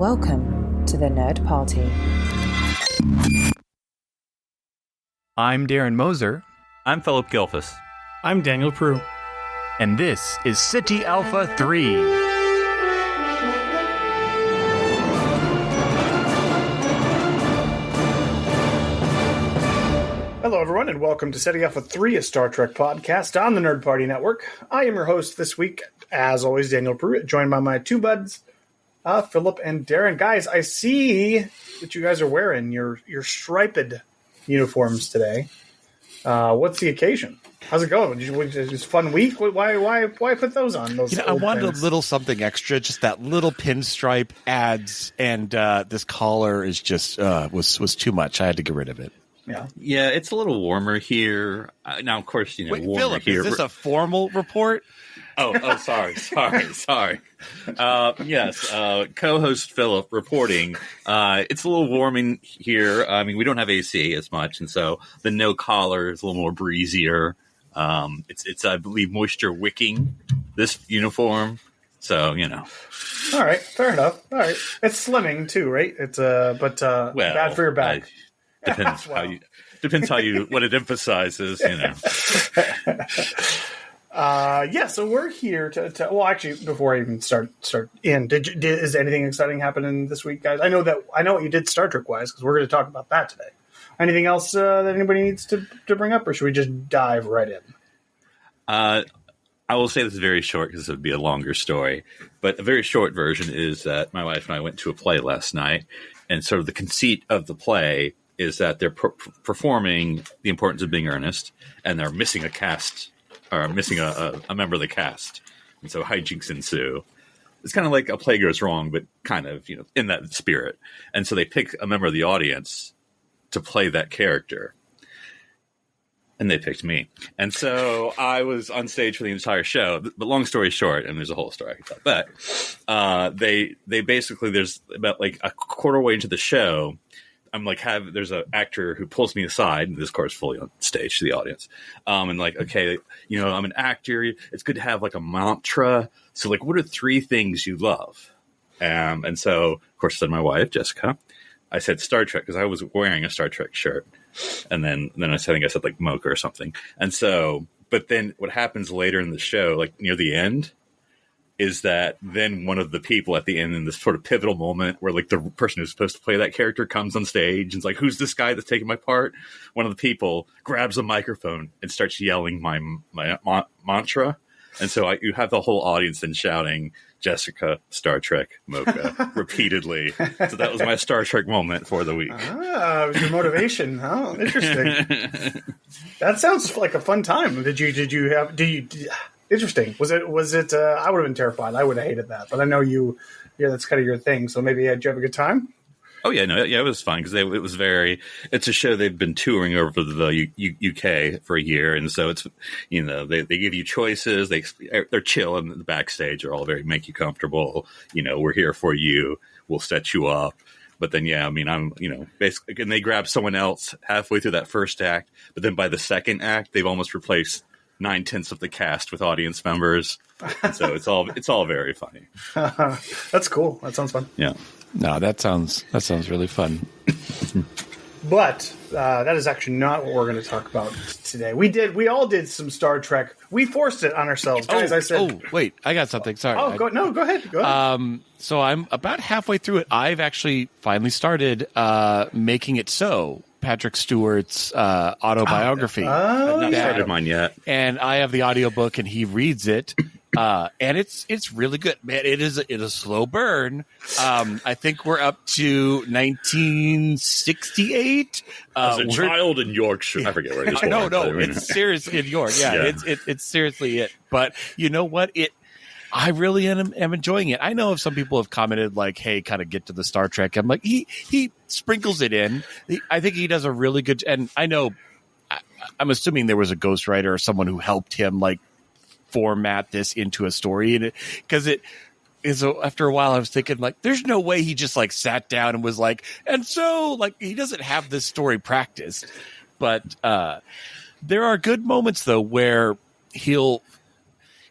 Welcome to the Nerd Party. I'm Darren Moser. I'm Philip Gilfus. I'm Daniel Prue. And this is City Alpha 3. Hello, everyone, and welcome to City Alpha 3, a Star Trek podcast on the Nerd Party Network. I am your host this week, as always, Daniel Prue, joined by my two buds, Philip and Darren. Guys, I see that you guys are wearing your striped uniforms today. What's the occasion? How's it going? Just a fun week? Why put those on? I wanted a little something extra. Just that little pinstripe adds, and this collar is just was too much. I had to get rid of it. Yeah, it's a little warmer here. Now, of course, Wait, warmer Philip, here. Is this a formal report? Sorry. Yes, co-host Philip reporting. It's a little warm in here. I mean, we don't have AC as much, and so the no collar is a little more breezier. It's I believe moisture wicking this uniform. So All right, fair enough. All right, it's slimming too, right? It's bad for your back. Depends how you what it emphasizes. So we're here to well, actually, before I even start in, is anything exciting happening this week, guys? I know what you did Star Trek wise, because we're going to talk about that today. Anything else that anybody needs to bring up, or should we just dive right in? I will say this is very short because it would be a longer story, but a very short version is that my wife and I went to a play last night, and sort of the conceit of the play is that they're performing The Importance of Being Earnest, and they're missing a cast, or missing a member of the cast. And so hijinks ensue. It's kind of like a play goes wrong, but kind of, in that spirit. And so they pick a member of the audience to play that character. And they picked me. And so I was on stage for the entire show. But long story short, and there's a whole story I could tell. But they basically, there's about like a quarter way into the show, I'm like, there's an actor who pulls me aside, and this course fully on stage to the audience. And like, okay, I'm an actor. It's good to have like a mantra. So like, what are 3 things you love? And so, of course, I said my wife, Jessica. I said Star Trek because I was wearing a Star Trek shirt. And then I think I said like Mocha or something. And so, but then what happens later in the show, like near the end, is that then one of the people at the end in this sort of pivotal moment where like the person who's supposed to play that character comes on stage and is like, who's this guy that's taking my part? One of the people grabs a microphone and starts yelling my mantra. And so you have the whole audience then shouting, Jessica, Star Trek, Mocha, repeatedly. So that was my Star Trek moment for the week. It was your motivation. Oh, interesting. That sounds like a fun time. Did you interesting. Was it, I would have been terrified. I would have hated that. But I know that's kind of your thing. So maybe did you have a good time? Oh, yeah. No, yeah, it was fun because it's a show they've been touring over the UK for a year. And so it's, they give you choices. They're chill in the backstage. They're all make you comfortable. We're here for you. We'll set you up. But then, I'm, basically, and they grab someone else halfway through that first act. But then by the second act, they've almost replaced 9/10 of the cast with audience members, and so it's all very funny. That's cool. That sounds fun. Yeah. No, that sounds really fun. But that is actually not what we're going to talk about today. We all did some Star Trek. We forced it on ourselves, guys. I said, wait, I got something. Sorry. Go ahead. So I'm about halfway through it. I've actually finally started Making It So, Patrick Stewart's autobiography. I've not started mine yet. And I have the audiobook, and he reads it. And it's really good, man. It is a slow burn. I think we're up to 1968. As a child in Yorkshire, I forget where it is. No, it's seriously in York. Yeah. It's seriously it. But you know what? I really am enjoying it. I know if some people have commented like, "Hey, kind of get to the Star Trek." I'm like, he sprinkles it in. I think he does a really good. And I know, I'm assuming there was a ghostwriter or someone who helped him like format this into a story, and so after a while I was thinking like, there's no way he just like sat down and was like, and so like he doesn't have this story practiced. But there are good moments though where he'll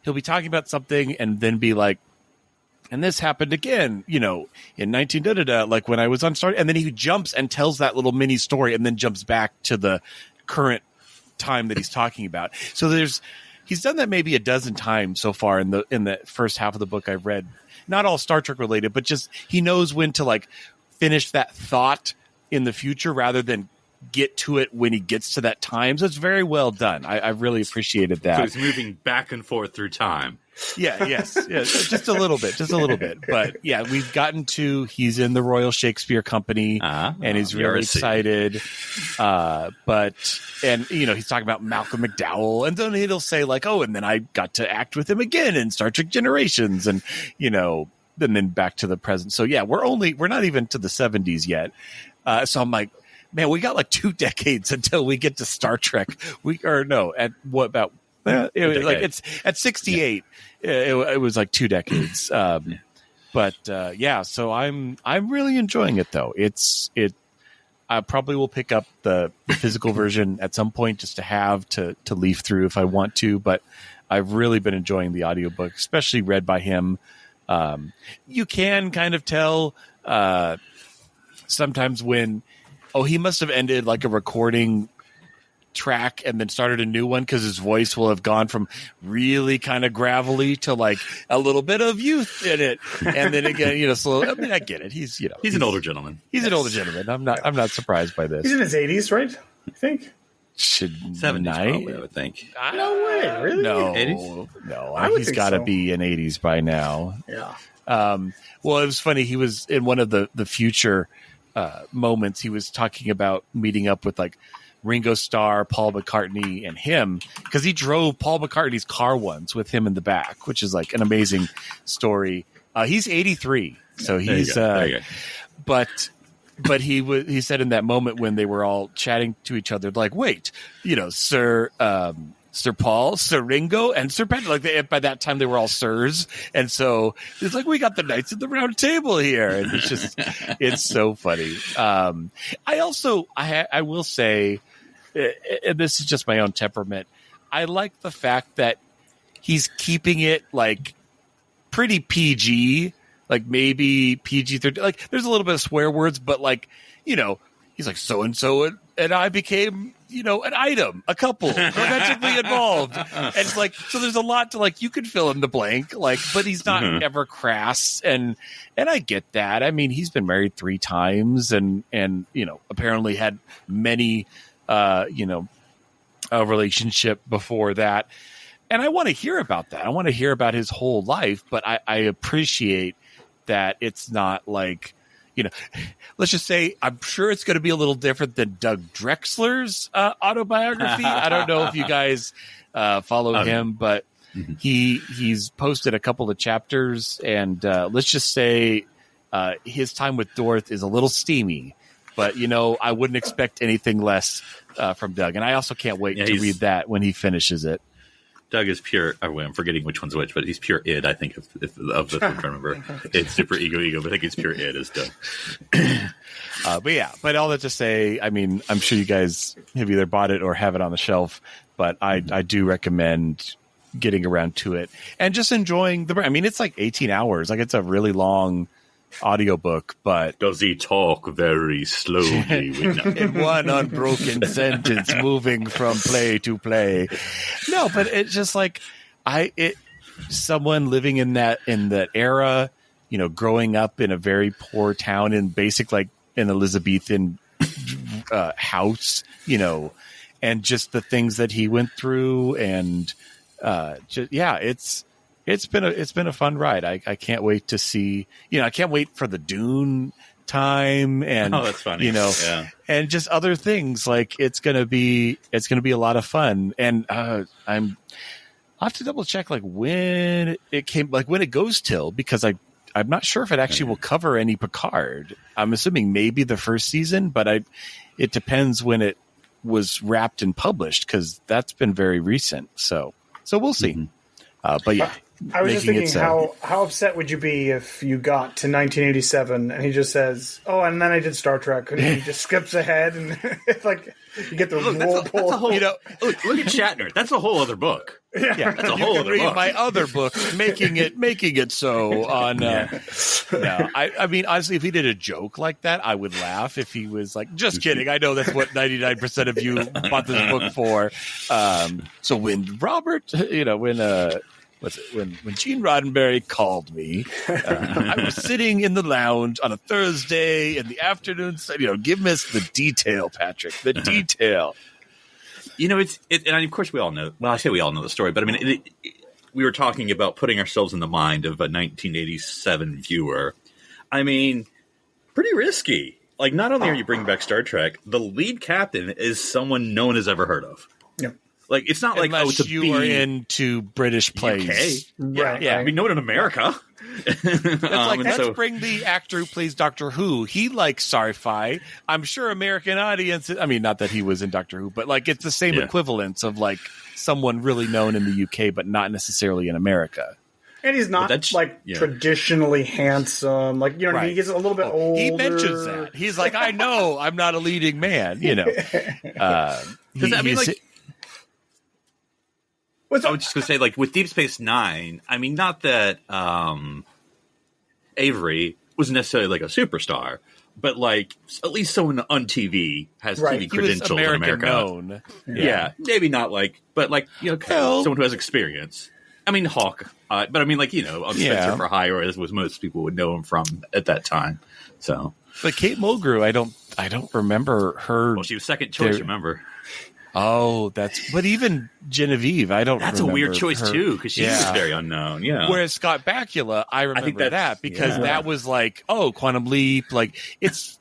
be talking about something and then be like, and this happened again, in 19 like when I was on Star, and then he jumps and tells that little mini story and then jumps back to the current time that he's talking about. So he's done that maybe a dozen times so far in the first half of the book I've read. Not all Star Trek related, but just he knows when to like finish that thought in the future rather than get to it when he gets to that time. So it's very well done. I really appreciated that. So he's moving back and forth through time. Yeah, yes, just a little bit. But yeah, we've gotten to he's in the Royal Shakespeare Company, and he's really excited. He's talking about Malcolm McDowell, and then he'll say like, "Oh, and then I got to act with him again in Star Trek Generations," and then back to the present. So yeah, we're not even to the 70s yet. So I'm like, man, we got like 2 decades until we get to Star Trek. It's at 68. It was like 2 decades. So I'm really enjoying it though. I probably will pick up the physical version at some point just to have to leaf through if I want to, but I've really been enjoying the audiobook, especially read by him. You can kind of tell sometimes when he must have ended like a recording track and then started a new one because his voice will have gone from really kind of gravelly to like a little bit of youth in it, and then again, slowly. I mean, I get it. He's an older gentleman. He's an older gentleman. I'm not surprised by this. He's in his 80s, right? I think. 70s, probably, I would think. No way, really? No, 80s? No. He's got to be in 80s by now. Yeah. Well, it was funny. He was in one of the future moments. He was talking about meeting up with like Ringo Starr, Paul McCartney, and him because he drove Paul McCartney's car once with him in the back, which is like an amazing story. He's 83, so he's but he said in that moment when they were all chatting to each other, like, wait, Sir Paul, Sir Ringo, and Sir Patrick. Like by that time, they were all sirs, and so it's like we got the Knights of the Round Table here, and it's so funny. I will say, and this is just my own temperament. I like the fact that he's keeping it like pretty PG, like maybe PG-13. Like there's a little bit of swear words, but like he's like so and so and I became. An item, a couple, romantically involved. And it's like, so there's a lot to like, you could fill in the blank, like, but he's not ever crass. And I get that. I mean, he's been married 3 times and, apparently had many, a relationship before that. And I want to hear about that. I want to hear about his whole life, but I appreciate that it's not like, let's just say I'm sure it's going to be a little different than Doug Drexler's autobiography. I don't know if you guys follow him, but he's posted a couple of chapters, and let's just say his time with Dorothy is a little steamy. But I wouldn't expect anything less from Doug, and I also can't wait to read that when he finishes it. Doug is pure. I'm forgetting which one's which, but he's pure id. I think of the I'm trying to remember. It's super ego, but I think it's pure id as Doug. But all that to say, I mean, I'm sure you guys have either bought it or have it on the shelf, but I do recommend getting around to it and just enjoying the. I mean, it's like 18 hours. Like it's a really long audiobook, but does he talk very slowly in one unbroken sentence moving from play to play? No, but it's just like someone living in that era, growing up in a very poor town in basic like an Elizabethan house, and just the things that he went through and it's been a fun ride. I can't wait to see, I can't wait for the Dune time and, that's funny. And just other things like it's going to be a lot of fun. And, I'll have to double check like when it came, like when it goes till, because I'm not sure if it actually will cover any Picard. I'm assuming maybe the first season, but it depends when it was wrapped and published, cause that's been very recent. So we'll see. But yeah. I was just making it thinking, so. how upset would you be if you got to 1987 and he just says, "Oh, and then I did Star Trek," and he just skips ahead, and it's like you get the whirlpool. That's a whole, look at Shatner. That's a whole other book. Yeah, That's a you whole can other read book. my other book, making it so. On no, I mean, honestly, if he did a joke like that, I would laugh. If he was like, "Just kidding," I know that's what 99% of you bought this book for. So when Robert, when Gene Roddenberry called me, I was sitting in the lounge on a Thursday in the afternoon. Give us the detail, Patrick, the detail. And of course we all know. Well, I say we all know the story, but I mean, we were talking about putting ourselves in the mind of a 1987 viewer. I mean, pretty risky. Like, not only are you bringing back Star Trek, the lead captain is someone no one has ever heard of. Yep. Like, it's not Unless like, it's a you are into British plays. UK. Right. Yeah. I mean, no one in America. That's let's bring the actor who plays Doctor Who. He likes sci-fi. I'm sure American audiences, I mean, not that he was in Doctor Who, but like it's the same equivalence of like someone really known in the UK, but not necessarily in America. And he's not traditionally handsome. Like, what I mean? He gets a little bit older. He mentions that. He's like, I know I'm not a leading man, I was just going to say, like, with Deep Space Nine, I mean, not that Avery was necessarily like a superstar, but like at least someone on TV has TV credentials in America. Known. Yeah, maybe not like, but like, someone who has experience. I mean, Hawk, but I mean, like, on Spencer for Hire, as was most people would know him from at that time. So, but Kate Mulgrew, I don't remember her. Well, she was second choice. Remember? Oh, but even Genevieve, I don't. That's a weird choice too, because she's very unknown. Yeah. Whereas Scott Bakula, I remember that because that was like, Quantum Leap. Like it's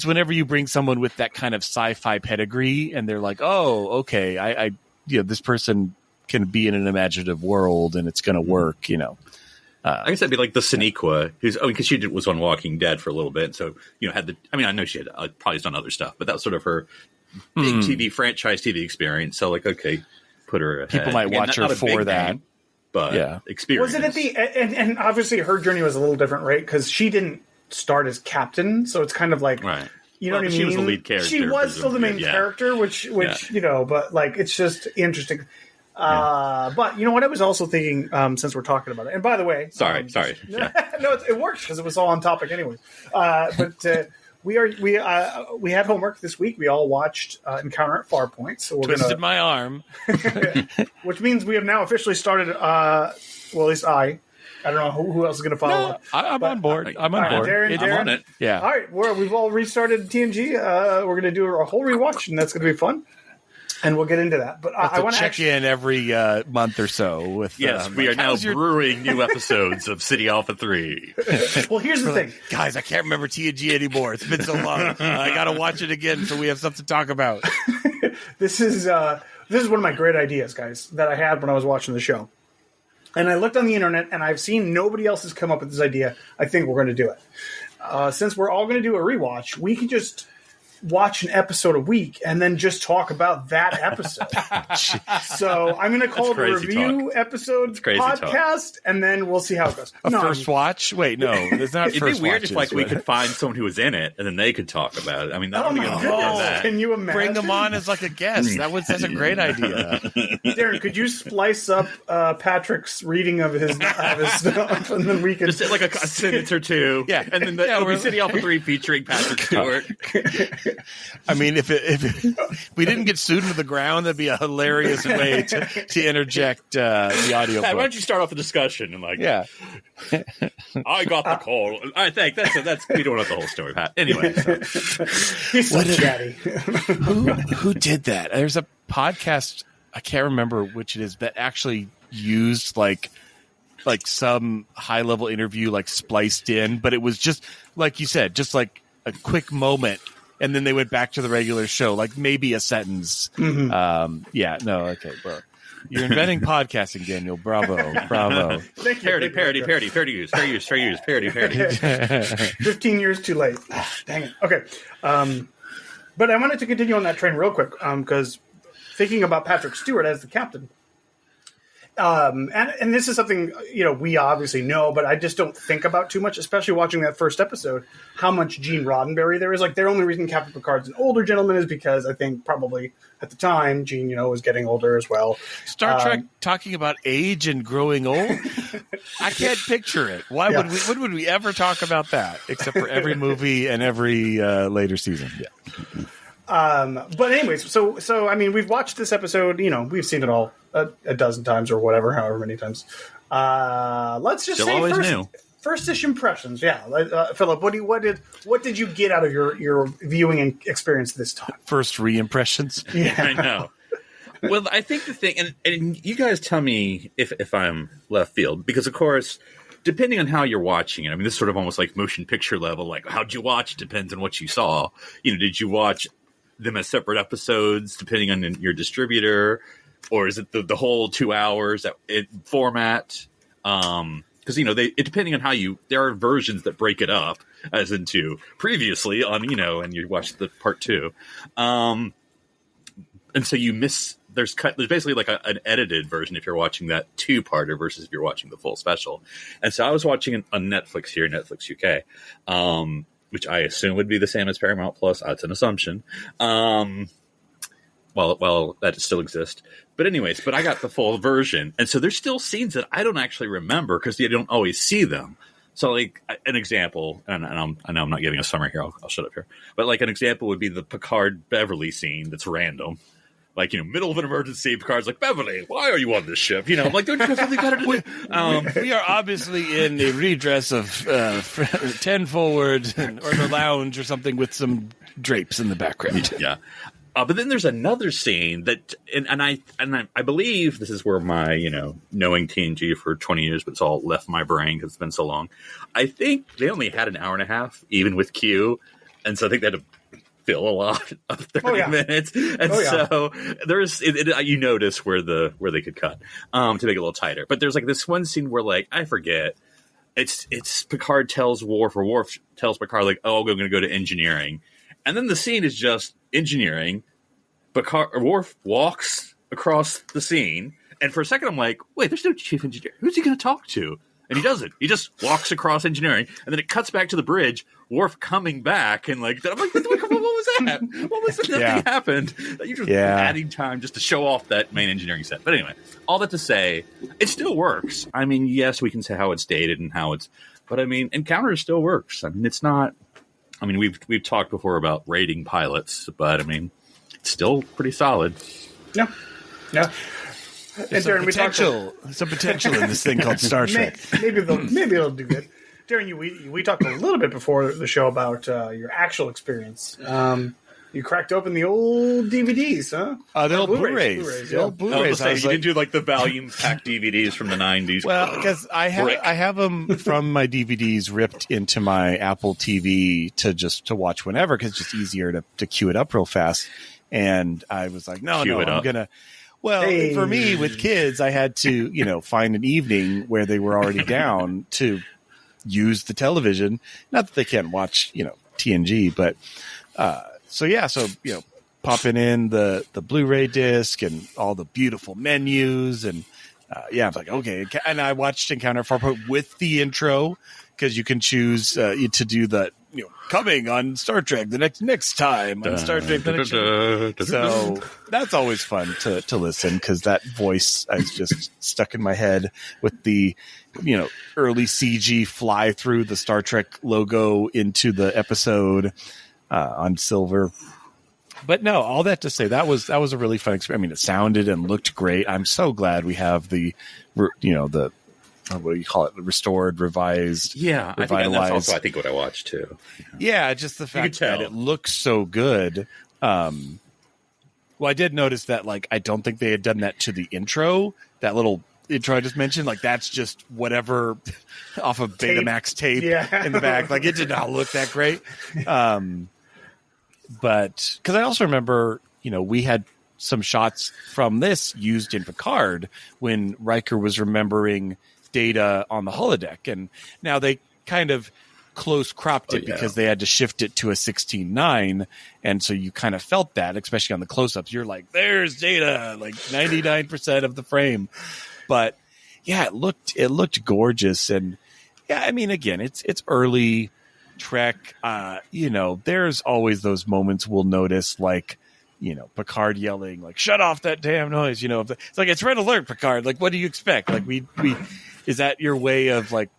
whenever you bring someone with that kind of sci-fi pedigree, and they're like, oh, okay, I this person can be in an imaginative world, and it's going to work. I guess that'd be like the Sonequa, because she was on Walking Dead for a little bit, so I know she had probably done other stuff, but that was sort of her big TV franchise TV experience. So like, okay, put her ahead. People might watch her for that, name, but experience. Was it and obviously her journey was a little different, right? Because she didn't start as captain, so it's kind of like you know what I mean. She was the lead character. She was still the main character, which but like it's just interesting. But you know what I was also thinking, since we're talking about it, and by the way, sorry. No, it works because it was all on topic anyway. But we had homework this week. We all watched Encounter at Farpoint, so we're twisted my arm, which means we have now officially started. Well, at least I don't know who else is going to follow. I'm on board. I'm on board. Darren, I'm on it. Yeah. All right, we've all restarted TNG. We're going to do a whole rewatch, and that's going to be fun. And we'll get into that. But I want to check in every month or so with. Yes, we are now brewing new episodes of City Alpha 3. Well, here's the thing, guys. I can't remember TNG anymore. It's been so long. I got to watch it again so we have something to talk about. This is one of my great ideas, guys, that I had when I was watching the show. And I looked on the internet, and I've seen nobody else has come up with this idea. I think we're going to do it. Since we're all going to do a rewatch, we can just watch an episode a week and then just talk about that episode. So I'm going to call it a review episode podcast, and then we'll see how it goes. First watch? Wait, no, it's not. It'd be weird if we could find someone who was in it and then they could talk about it. I mean, that. Can you imagine? Bring them on as like a guest. That's a great idea. Darren, could you splice up Patrick's reading of his stuff, and then we can just like a sentence or two, and then it'll be City Alpha 3 featuring Patrick Stewart. I mean, if we didn't get sued into the ground, that'd be a hilarious way to interject the audio. Why don't you start off the discussion and I got the call. I think that's we don't have the whole story, Pat. Anyway, he's so chatty. Who did that? There's a podcast, I can't remember which it is, that actually used like some high level interview spliced in, but it was just like you said, just like a quick moment. And then they went back to the regular show, like maybe a sentence. Mm-hmm. Okay, bro. You're inventing podcasting, Daniel. Bravo. Thank you. Parody use. 15 years too late. Dang it. Okay. But I wanted to continue on that train real quick, because thinking about Patrick Stewart as the captain, And this is something, we obviously know, but I just don't think about too much, especially watching that first episode, how much Gene Roddenberry there is. Like, their only reason Captain Picard's an older gentleman is because I think probably at the time, Gene, was getting older as well. Star Trek talking about age and growing old? I can't picture it. Why would we? When would we ever talk about that? Except for every movie and every later season. Yeah. But anyways, so I mean, we've watched this episode. We've seen it all a dozen times or whatever, however many times. Let's just say first-ish impressions. Yeah, Philip, what did you get out of your viewing experience this time? First re-impressions. Yeah, I know. Well, I think the thing, and you guys tell me if I'm left field, because of course, depending on how you're watching it, I mean, this is sort of almost like motion picture level. Like, how'd you watch? Depends on what you saw. Did you watch them as separate episodes, depending on your distributor, or is it the whole 2 hours format? Because depending on how there are versions that break it up, as into previously on and you watch the part 2, and so you miss. There's basically like an edited version if you're watching that 2-parter versus if you're watching the full special. And so I was watching on Netflix here, Netflix UK, which I assume would be the same as Paramount Plus. That's an assumption. Well, that still exists. But anyways, I got the full version. And so there's still scenes that I don't actually remember because you don't always see them. So like an example, and I know I'm not giving a summary here. I'll shut up here. But like an example would be the Picard Beverly scene that's random. Like, middle of an emergency, Picard's like, Beverly, why are you on this ship? I'm like, don't you have something better to do? We are obviously in a redress of 10 forward or the lounge or something with some drapes in the background. Yeah. But then there's another scene that, and I believe this is where my, knowing TNG for 20 years, but it's all left my brain because it's been so long. I think they only had an hour and a half, even with Q. And so I think they had to fill a lot of 30 minutes. And so there's, you notice where they could cut to make it a little tighter. But there's like this one scene where like, I forget, it's Picard tells Worf, or Worf tells Picard like, oh, I'm going to go to engineering. And then the scene is just engineering. Worf walks across the scene. And for a second, I'm like, wait, there's no chief engineer. Who's he going to talk to? And he doesn't. He just walks across engineering. And then it cuts back to the bridge. Worf coming back. And like, I'm like, what was that? What was that? Nothing happened. You're just adding time just to show off that main engineering set. But anyway, all that to say, it still works. I mean, yes, we can say how it's dated and how it's, but I mean, Encounter still works. I mean, it's not, I mean, we've talked before about rating pilots, but I mean, it's still pretty solid. Yeah. There's some potential in this thing called Star Trek. Maybe it'll do good. Darren, we talked a little bit before the show about your actual experience. You cracked open the old DVDs, huh? The old Blu-rays. The old Blu-rays. You didn't do like the volume pack DVDs from the 90s. Well, because I have them from my DVDs ripped into my Apple TV to watch whenever, because it's just easier to queue it up real fast. And I was like, I'm going to. Well, for me, with kids, I had to, find an evening where they were already down to use the television. Not that they can't watch, TNG, but popping in the Blu-ray disc and all the beautiful menus. And I was like, okay. And I watched Encounter Farpoint with the intro, because you can choose to do the, coming on Star Trek the next time on Star Trek the next So that's always fun to listen, because that voice is just stuck in my head with the early CG fly through the Star Trek logo into the episode on silver. But no, all that to say, that was a really fun experience. I mean, it sounded and looked great. I'm so glad we have the what do you call it? Restored, revised, revitalized. That's also, I think, what I watched too. Yeah, just the fact that it looks so good. Well, I did notice that, like, I don't think they had done that to the intro. That little intro I just mentioned, like, that's just whatever off of Betamax tape in the back. Like, it did not look that great. But because I also remember, we had some shots from this used in Picard when Riker was remembering data on the holodeck, and now they kind of close cropped it because they had to shift it to a 16:9, and so you kind of felt that, especially on the close-ups. You're like, there's data, like 99% of the frame. But yeah, it looked gorgeous. And yeah, I mean, again, it's early Trek. There's always those moments we'll notice, like, Picard yelling, like, shut off that damn noise. It's like, it's red alert, Picard. Like, what do you expect? Like, we is that your way of like,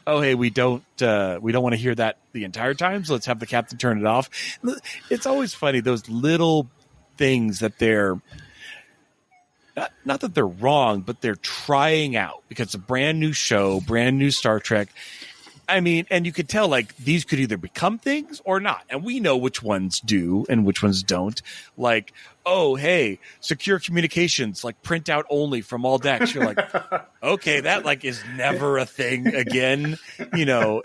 oh, hey, we don't want to hear that the entire time, so let's have the captain turn it off. It's always funny, those little things that they're not that they're wrong, but they're trying out because it's a brand new show, brand new Star Trek. I mean, and you could tell, like, these could either become things or not. And we know which ones do and which ones don't. Like, oh, hey, secure communications, like print out only from all decks. You're like, okay, that like is never a thing again, and the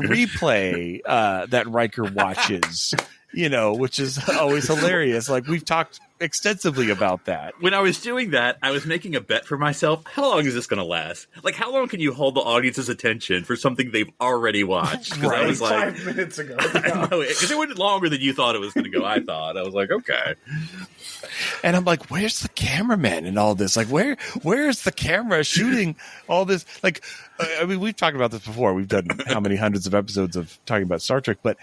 replay that Riker watches, which is always hilarious. Like, we've talked extensively about that. When I was doing that, I was making a bet for myself. How long is this going to last? Like, how long can you hold the audience's attention for something they've already watched? Because right. I was like, 5 minutes ago. Because it went longer than you thought it was going to go. I was like, okay. And I'm like, where's the cameraman in all this? Like, where's the camera shooting all this? Like, I mean, we've talked about this before. We've done how many hundreds of episodes of talking about Star Trek, but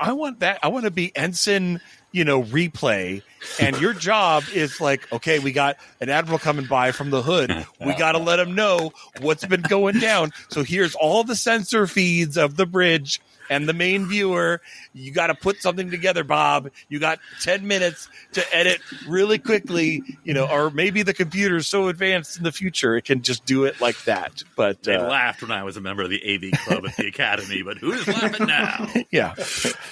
I want that. I want to be ensign, replay. And your job is like, okay, we got an admiral coming by from the hood. We got to let him know what's been going down. So here's all the sensor feeds of the bridge and the main viewer. You got to put something together, Bob. You got 10 minutes to edit really quickly, or maybe the computer's so advanced in the future it can just do it like that. But they laughed when I was a member of the AV club at the Academy, but who's laughing now? Yeah.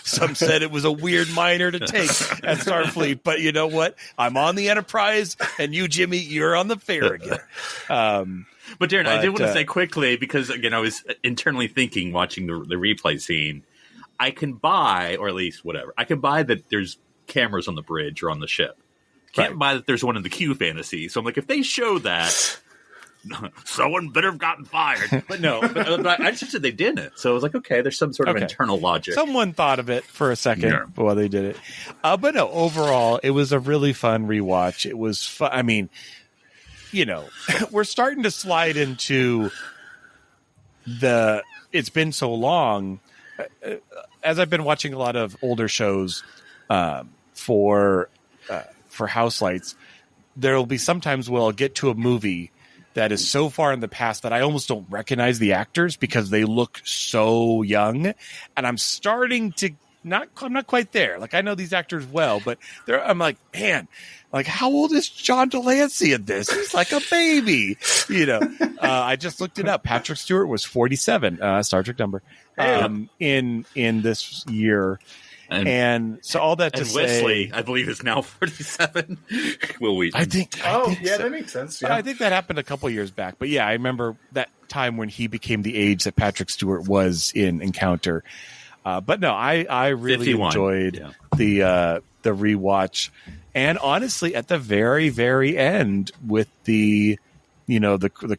Some said it was a weird minor to take at Starfleet, but you know what? I'm on the Enterprise, and you, Jimmy, you're on the Farragut. But Darren, I did want to say quickly, because again, I was internally thinking, watching the replay scene, I can buy, or at least whatever, I can buy that there's cameras on the bridge or on the ship. Can't buy that there's one in the Q fantasy. So I'm like, if they show that, someone better have gotten fired. But no, but I just said they didn't. So I was like, okay, there's some sort of internal logic. Someone thought of it for a second while they did it. But no, overall, it was a really fun rewatch. It was fun. I mean, we're starting to slide into it's been so long. As I've been watching a lot of older shows for House Lights, there will be sometimes where I'll get to a movie that is so far in the past that I almost don't recognize the actors because they look so young. And I'm starting to I'm not quite there. Like, I know these actors well, but I'm like, man, like, how old is John Delancey in this? He's like a baby, I just looked it up. Patrick Stewart was 47, Star Trek number, in this year. And so all that to say, Wesley, I believe, is now 47. Will we? I think so. That makes sense. Yeah. I think that happened a couple years back. But yeah, I remember that time when he became the age that Patrick Stewart was in Encounter. But no, I really 51. enjoyed the rewatch. And honestly, at the very, very end with the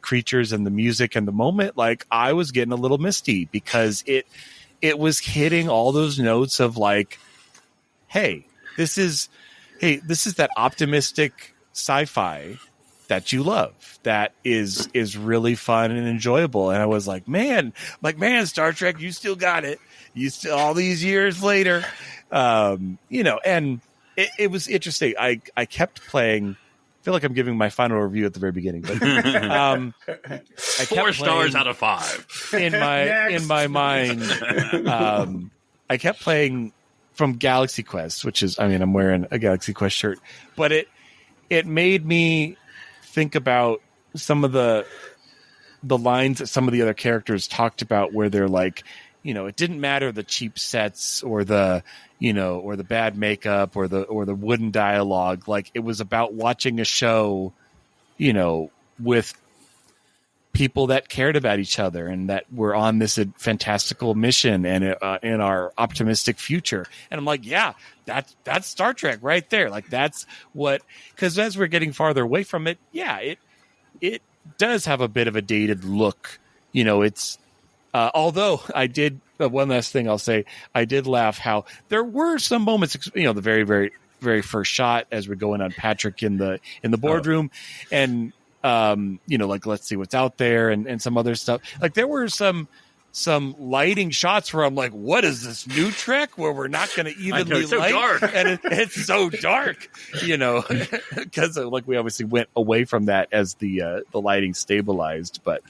creatures and the music and the moment, like, I was getting a little misty because it was hitting all those notes of like, hey, this is that optimistic sci-fi that you love, that is really fun and enjoyable. And I was like, man, Star Trek, you still got it. You still, all these years later, and it was interesting. I kept playing. I feel like I'm giving my final review at the very beginning, but I kept 4 stars out of 5 in my mind. I kept playing from Galaxy Quest, which is, I mean, I'm wearing a Galaxy Quest shirt, but it made me think about some of the lines that some of the other characters talked about, where they're like, it didn't matter the cheap sets or the bad makeup or the wooden dialogue. Like, it was about watching a show, with people that cared about each other and that were on this fantastical mission and in our optimistic future. And I'm like, yeah, that's Star Trek right there. Like, that's what, because as we're getting farther away from it, yeah, it does have a bit of a dated look. It's, although I did, one last thing I'll say, I did laugh how there were some moments, the very, very very first shot as we're going on Patrick in the boardroom, and like, let's see what's out there, and some other stuff. Like, there were some lighting shots where I'm like, what is this new Trek where we're not going to evenly so light? dark. And it's so dark, because like we obviously went away from that as the lighting stabilized. But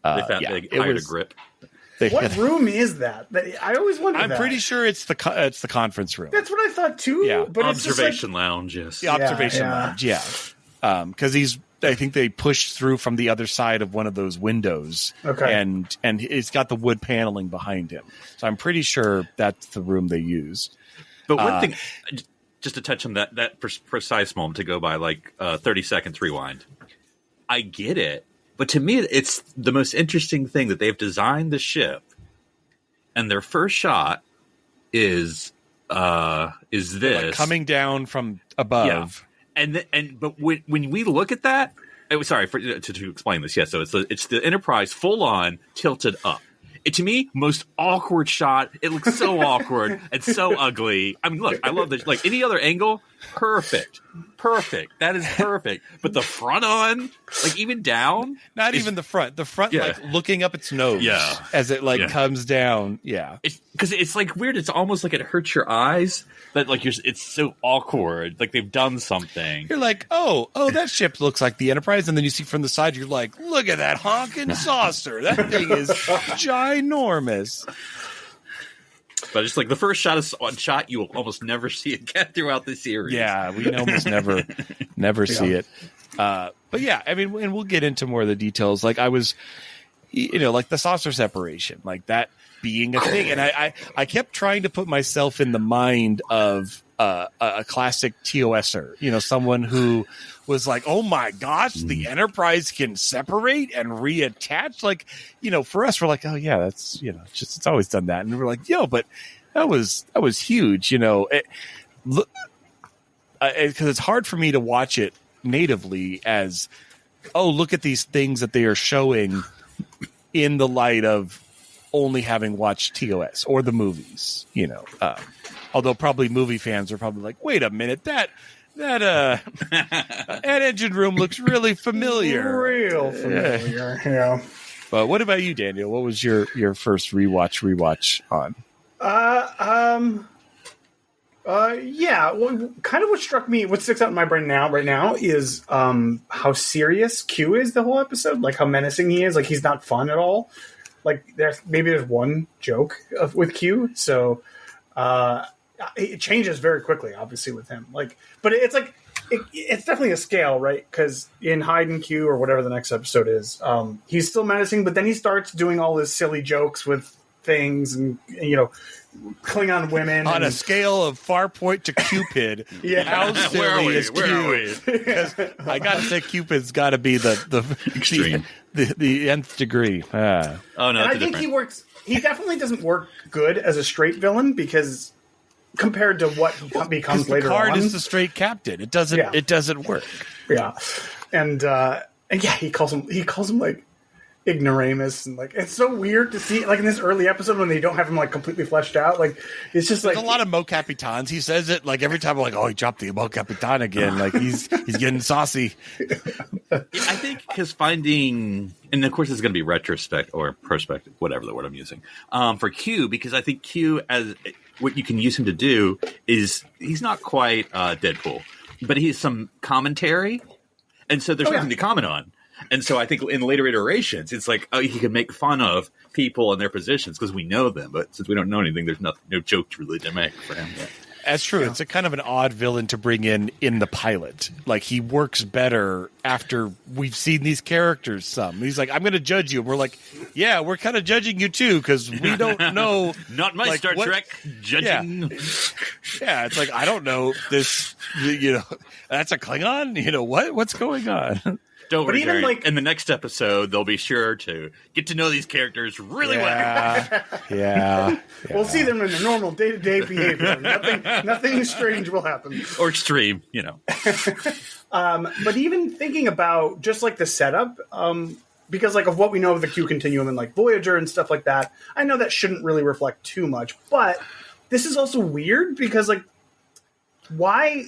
they found they hired a grip. What room is that? I always wonder. I'm pretty sure it's the conference room. That's what I thought too. Yeah. But Observation lounge. Yes, the observation lounge. Yeah, because I think they pushed through from the other side of one of those windows. Okay. And it's got the wood paneling behind him. So I'm pretty sure that's the room they used. But one thing, just to touch on that precise moment, to go by like 30 seconds rewind. I get it. But to me, it's the most interesting thing that they've designed the ship. And their first shot is this. Like coming down from above. Yeah. But when we look at that, sorry to explain this. Yes, so it's the Enterprise full on tilted up. To me, most awkward shot. It looks so awkward and so ugly. I mean, look, I love this. Like any other angle, perfect. That is perfect. But the front on, like even down, not even the front. The front, like looking up its nose, as it comes down. Yeah, because it's like weird. It's almost like it hurts your eyes. That like it's so awkward. Like they've done something. You're like, oh, that ship looks like the Enterprise, and then you see from the side, you're like, look at that honking saucer. That thing is ginormous. But it's like the first shot you will almost never see again throughout the series. Yeah, we almost never see it. But yeah, I mean, and we'll get into more of the details. Like I was, like the saucer separation, like that being a thing. And I kept trying to put myself in the mind of a classic TOSer, someone who was like, oh my gosh, the Enterprise can separate and reattach. Like, for us, we're like, oh yeah, that's, it's always done that. And we're like, but that was huge, because it's hard for me to watch it natively as, oh, look at these things that they are showing in the light of only having watched TOS or the movies, although probably movie fans are probably like, wait a minute, that engine room looks really familiar. Real familiar, yeah. But what about you, Daniel? What was your first rewatch on? Well, kind of what sticks out in my brain right now is how serious Q is the whole episode, like how menacing he is. Like he's not fun at all. Like there's one joke with Q, so it changes very quickly, obviously with him. Like, but it's like it's definitely a scale, right? Because in Hyde and Q or whatever the next episode is, he's still menacing, but then he starts doing all his silly jokes with things and Klingon women on a scale of Farpoint to Cupid. Yeah, how silly is Q? Because I gotta say, Cupid's got to be the extreme, the nth degree. Oh no, and I think he works. He definitely doesn't work good as a straight villain because compared to what he becomes later on, Picard is the straight captain. It doesn't. Yeah. It doesn't work. Yeah, and yeah, he calls him like ignoramus, and like it's so weird to see like in this early episode when they don't have him like completely fleshed out. Like it's just there's a lot of Mo Capitans. He says it like every time. I'm like, oh, he dropped the Mo Capitan again. Like he's getting saucy. I think because finding, and of course it's going to be retrospect or prospective, whatever the word I'm using, for Q, because I think Q as what you can use him to do is he's not quite Deadpool, but he has some commentary, and so there's something to comment on. And so I think in later iterations, it's like, oh, he can make fun of people and their positions because we know them. But since we don't know anything, there's no jokes really to make for him. That's true. Yeah. It's a kind of an odd villain to bring in the pilot. Like he works better after we've seen these characters some. He's like, I'm going to judge you. And we're like, yeah, we're kind of judging you too because we don't know. Not my Star Trek judging. Yeah, it's like, I don't know this, that's a Klingon? What's going on? Don't worry, Gary. In the next episode, they'll be sure to get to know these characters really well. Yeah. We'll see them in their normal day-to-day behavior. Nothing strange will happen. Or extreme, But even thinking about just like the setup, because like of what we know of the Q continuum and like Voyager and stuff like that, I know that shouldn't really reflect too much. But this is also weird because like why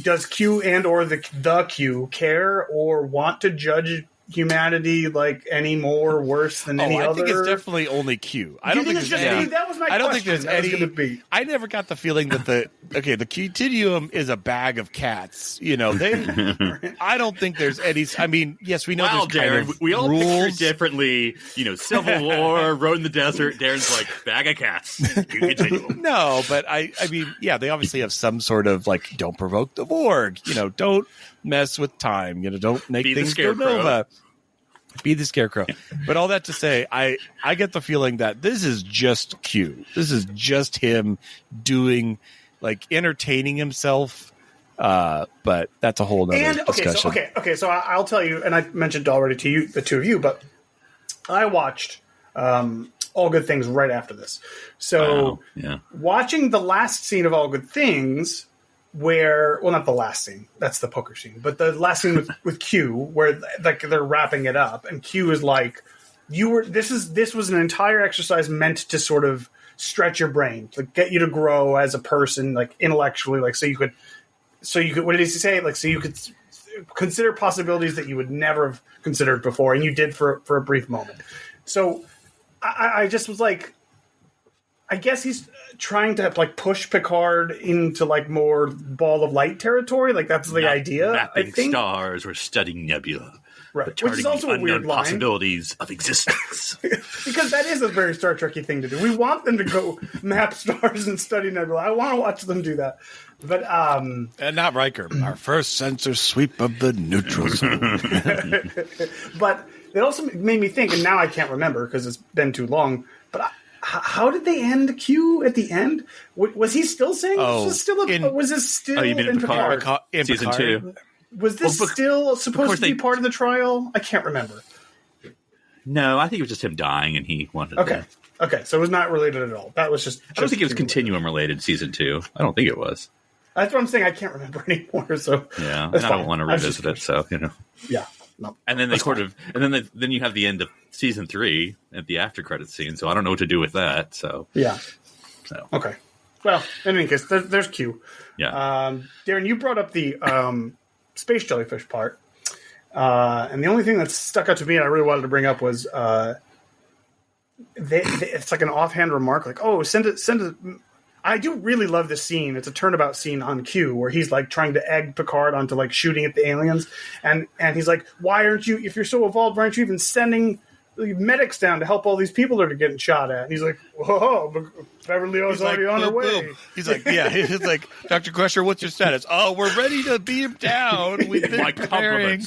does Q and or the Q care or want to judge humanity like any more or worse than any other? I think it's definitely only Q. I Do don't you think it's there's just any. me? That was my I don't think question. there's any. Gonna be. I never got the feeling that the continuum is a bag of cats. You know, I don't think there's any. I mean, yes, we know Wow, there's kind Darren, of we all rules. picture differently. You know, Civil War, Road in the Desert. Darren's like, bag of cats. Continuum. No, but I mean, yeah, they obviously have some sort of like, don't provoke the Borg. You know, don't mess with time. You know, don't make Be the things go Scarecrow. nova. Be the Scarecrow. But all that to say, I get the feeling that this is just Q. This is just him doing, like, entertaining himself. But that's a whole nother discussion. So I'll tell you, and I mentioned already to you, the two of you, but I watched All Good Things right after this. So watching the last scene of All Good Things, where, well, not the last scene, that's the poker scene, but the last scene with Q, where like they're wrapping it up, and Q is like, this was an entire exercise meant to sort of stretch your brain, to get you to grow as a person, like intellectually, like so you could, what did he say? Like, so you could consider possibilities that you would never have considered before, and you did for a brief moment. So I just was like, I guess he's trying to like push Picard into like more ball of light territory. Like that's the idea. Mapping I think. stars or studying nebula. Right. Which is also a weird line. Possibilities of existence. Because that is a very Star Trek-y thing to do. We want them to go map stars and study nebula. I want to watch them do that. But and not Riker. Our first sensor sweep of the neutral zone. But it also made me think, and now I can't remember because it's been too long, but how did they end Q at the end? Was he still saying was this still you mean in Picard? In Season Picard? 2. Was this still supposed to be part of the trial? I can't remember. No, I think it was just him dying and he wanted to. Okay, so it was not related at all. That was just I don't think it was continuum related season 2. I don't think it was. That's what I'm saying. I can't remember anymore. So yeah, I don't want to revisit it. So yeah. No, and then then you have the end of season 3 at the after credits scene. So I don't know what to do with that. So yeah. So okay. Well, in any case, there's Q. Yeah. Darren, you brought up the space jellyfish part, and the only thing that stuck out to me and I really wanted to bring up was it's like an offhand remark, like, "Oh, send it." I do really love this scene. It's a turnabout scene on Q where he's like trying to egg Picard onto like shooting at the aliens, and he's like, "Why aren't you? If you're so evolved, why aren't you even sending medics down to help all these people that are getting shot at?" And he's like, "Whoa, Beverly O's already on her way." Boom. He's like, "Yeah." He's like, "Dr. Crusher, what's your status?" "Oh, we're ready to beam down. We've been preparing."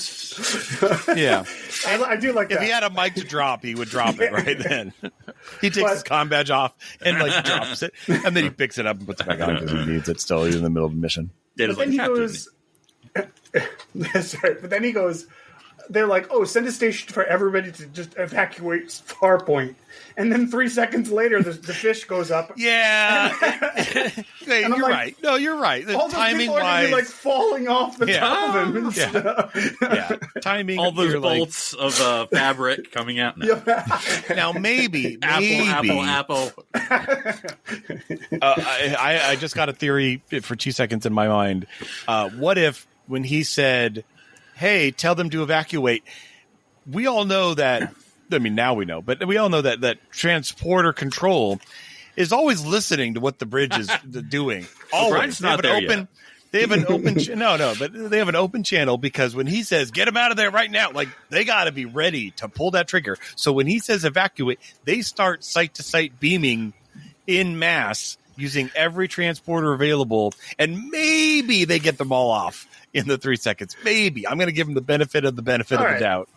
Yeah, I do like that. If he had a mic to drop, he would drop it right then. He takes his comm badge off and like drops it, and then he picks it up and puts it back on because he needs it still. He's in the middle of the mission. But then he goes, sorry, but then he goes, they're like, "Oh, send a station for everybody to just evacuate Farpoint." And then 3 seconds later, the fish goes up. Yeah. Hey, you're like, right. No, you're right. The all those timing people are gonna be like falling off the top of him. And stuff. Yeah. Timing. All those bolts of fabric coming out. Now maybe. Apple. I just got a theory for 2 seconds in my mind. What if when he said, "Hey, tell them to evacuate," we all know that, I mean, now we know, but we all know that transporter control is always listening to what the bridge is doing. Always. They have an open but they have an open channel because when he says, "Get them out of there right now," like they got to be ready to pull that trigger. So when he says evacuate, they start site to site beaming in mass using every transporter available, and maybe they get them all off in the 3 seconds. Maybe. I'm going to give them the benefit of the doubt.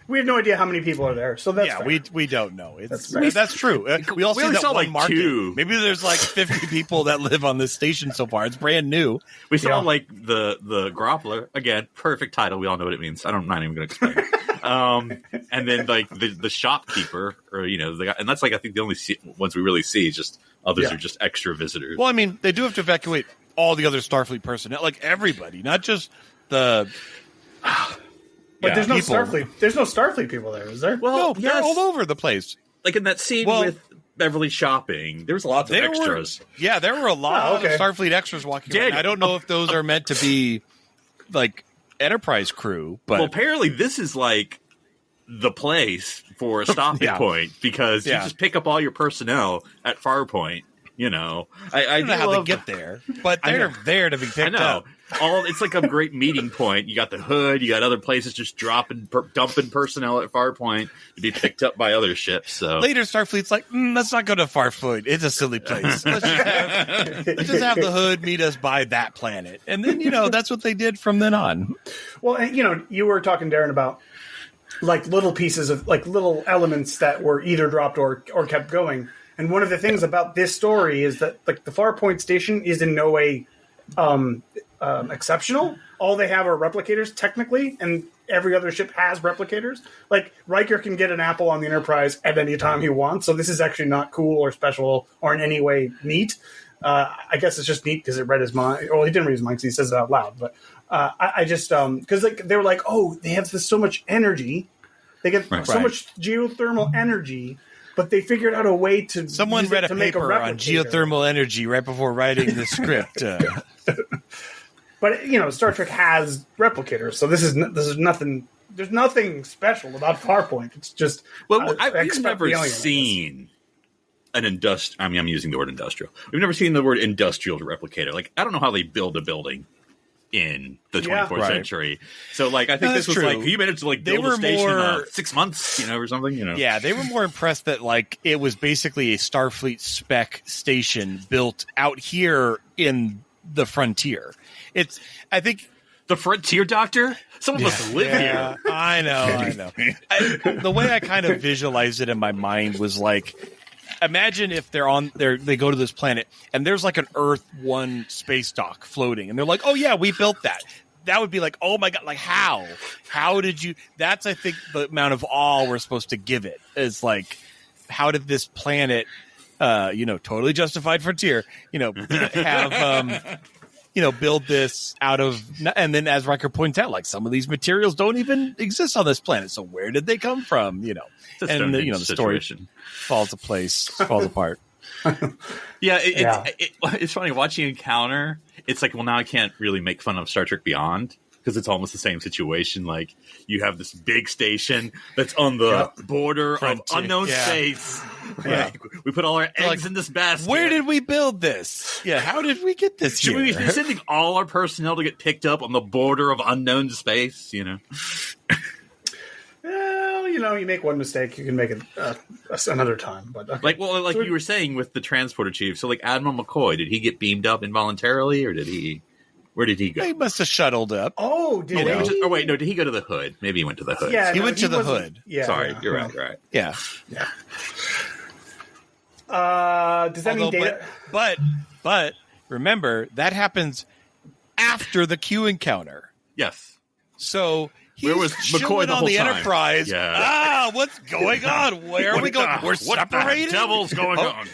We have no idea how many people are there, so that's fair. we don't know. That's true. We all see that saw one like market. 2. Maybe there's like 50 people that live on this station so far. It's brand new. We saw like the Groppler again. Perfect title. We all know what it means. I'm not even going to explain it. And then like the shopkeeper, or the guy, and that's like I think the only ones we really see. Just others are just extra visitors. Well, I mean, they do have to evacuate all the other Starfleet personnel, like everybody, not just the. But there's no Starfleet. There's no Starfleet people there, is there? Well, no, they're all over the place. Like in that scene Beverly shopping. There was lots of extras. There were a lot okay. of Starfleet extras walking around. I don't know if those are meant to be like Enterprise crew, but well, apparently this is like the place for a stopping point because you just pick up all your personnel at Farpoint. You know, I don't know how they get there, but they're there to be picked up. It's like a great meeting point. You got the hood, you got other places just dumping personnel at Farpoint to be picked up by other ships. So later, Starfleet's like, let's not go to Farpoint. It's a silly place. Let's just have the hood meet us by that planet, and then that's what they did from then on. Well, and you were talking, Darren, about like little pieces of like little elements that were either dropped or kept going. And one of the things about this story is that like the Farpoint station is in no way exceptional. All they have are replicators technically, and every other ship has replicators. Like Riker can get an apple on the Enterprise at any time he wants. So this is actually not cool or special or in any way neat. I guess it's just neat because it read his mind. Well, he didn't read his mind because he says it out loud. But I just because like they were like, oh, they have so much energy. They get so much geothermal energy. But they figured out a way to someone read a paper on geothermal energy right before writing the script. But Star Trek has replicators, so this is nothing. There's nothing special about Farpoint. It's just we've never seen an industrial. I mean, I'm using the word industrial. We've never seen the word industrial replicator. Like, I don't know how they build a building in the 24th century. So, like, I think this was true. Like, you managed to like build a station in 6 months, or something, Yeah, they were more impressed that like it was basically a Starfleet spec station built out here in the frontier. I think the Frontier Doctor. Some of us live here. I know. The way I kind of visualized it in my mind was like, imagine if they go to this planet and there's like an Earth 1 space dock floating and they're like, oh yeah, we built that. That would be like, oh my God, like how did you, that's I think the amount of awe we're supposed to give it is like, how did this planet, totally justified frontier, have, build this out of, and then as Riker points out, like some of these materials don't even exist on this planet. So where did they come from? And the story falls apart. It's funny watching Encounter. It's like, well, now I can't really make fun of Star Trek Beyond because it's almost the same situation. Like you have this big station that's on the border of unknown space. Yeah. Like, we put all our eggs in this basket. Where did we build this? Yeah, how did we get this Should we be sending all our personnel to get picked up on the border of unknown space? Well, you make one mistake, you can make it another time. But okay. You were saying with the transporter chief. So, like Admiral McCoy, did he get beamed up involuntarily, or did he? Where did he go? He must have shuttled up. Oh, did he? Oh wait, no. Did he go to the hood? Maybe he went to the hood. Yeah, he went to the hood. Yeah, sorry, you're right. Yeah. Does that mean data? But remember that happens after the Q encounter. Yes. So. Where was McCoy the on whole the time? Enterprise? Yeah. What's going on? Where are we going? We're separated. What the devil's going on?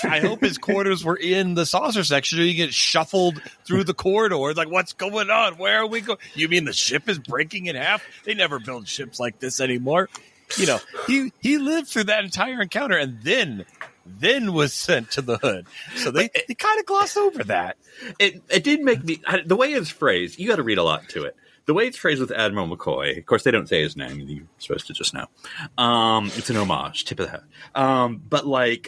I hope his quarters were in the saucer section, or you get shuffled through the corridor. It's like, what's going on? Where are we going? You mean the ship is breaking in half? They never build ships like this anymore. He lived through that entire encounter, and then was sent to the hood. So they kind of gloss over that. It did make me the way it's phrased. You got to read a lot to it. The way it's phrased with Admiral McCoy, of course, they don't say his name. You're supposed to just know. It's an homage, tip of the hat. But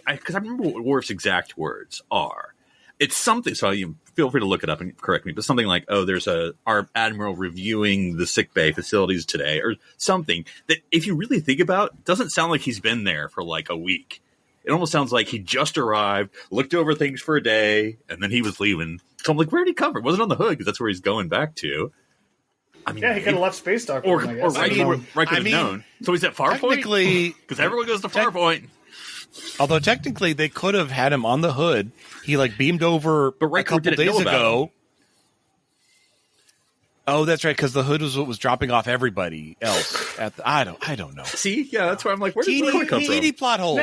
because I remember what Worf's exact words are. It's something. So you feel free to look it up and correct me. But something like, "Oh, there's our admiral reviewing the sickbay facilities today," or something that, if you really think about, doesn't sound like he's been there for like a week. It almost sounds like he just arrived, looked over things for a day, and then he was leaving. So I'm like, where did he come from? It wasn't on the hood because that's where he's going back to. I mean, he could have left Space Dock. Or Riker would have known. So he's at Farpoint? Because everyone goes to Farpoint. Although technically they could have had him on the hood. He beamed over but Riker a couple days ago. Oh, that's right, because the hood was what was dropping off everybody else. I don't know. See, yeah, that's where I'm like, where did the come from? Teeny plot holes.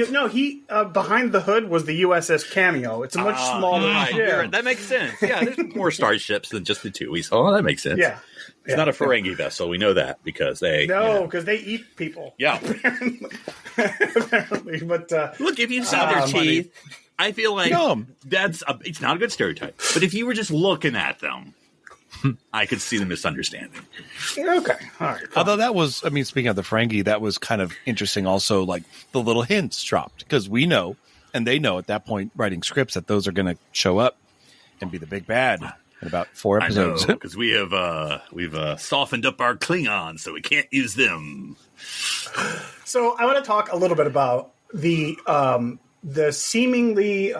No. He behind the hood was the U.S.S. cameo. It's a much smaller. Yeah, that makes sense. Yeah, there's more starships than just the two we saw. That makes sense. Yeah. It's not a Ferengi vessel. We know that because they because they eat people. Yeah, apparently. But look, if you saw their teeth, I feel like it's not a good stereotype. But if you were just looking at them, I could see the misunderstanding. Okay, all right. Although that was, I mean, speaking of the Ferengi, that was kind of interesting. Also, like the little hints dropped because we know, and they know at that point, writing scripts that those are going to show up and be the big bad in about 4 episodes. Because we've softened up our Klingons, so we can't use them. So I want to talk a little bit about the seemingly,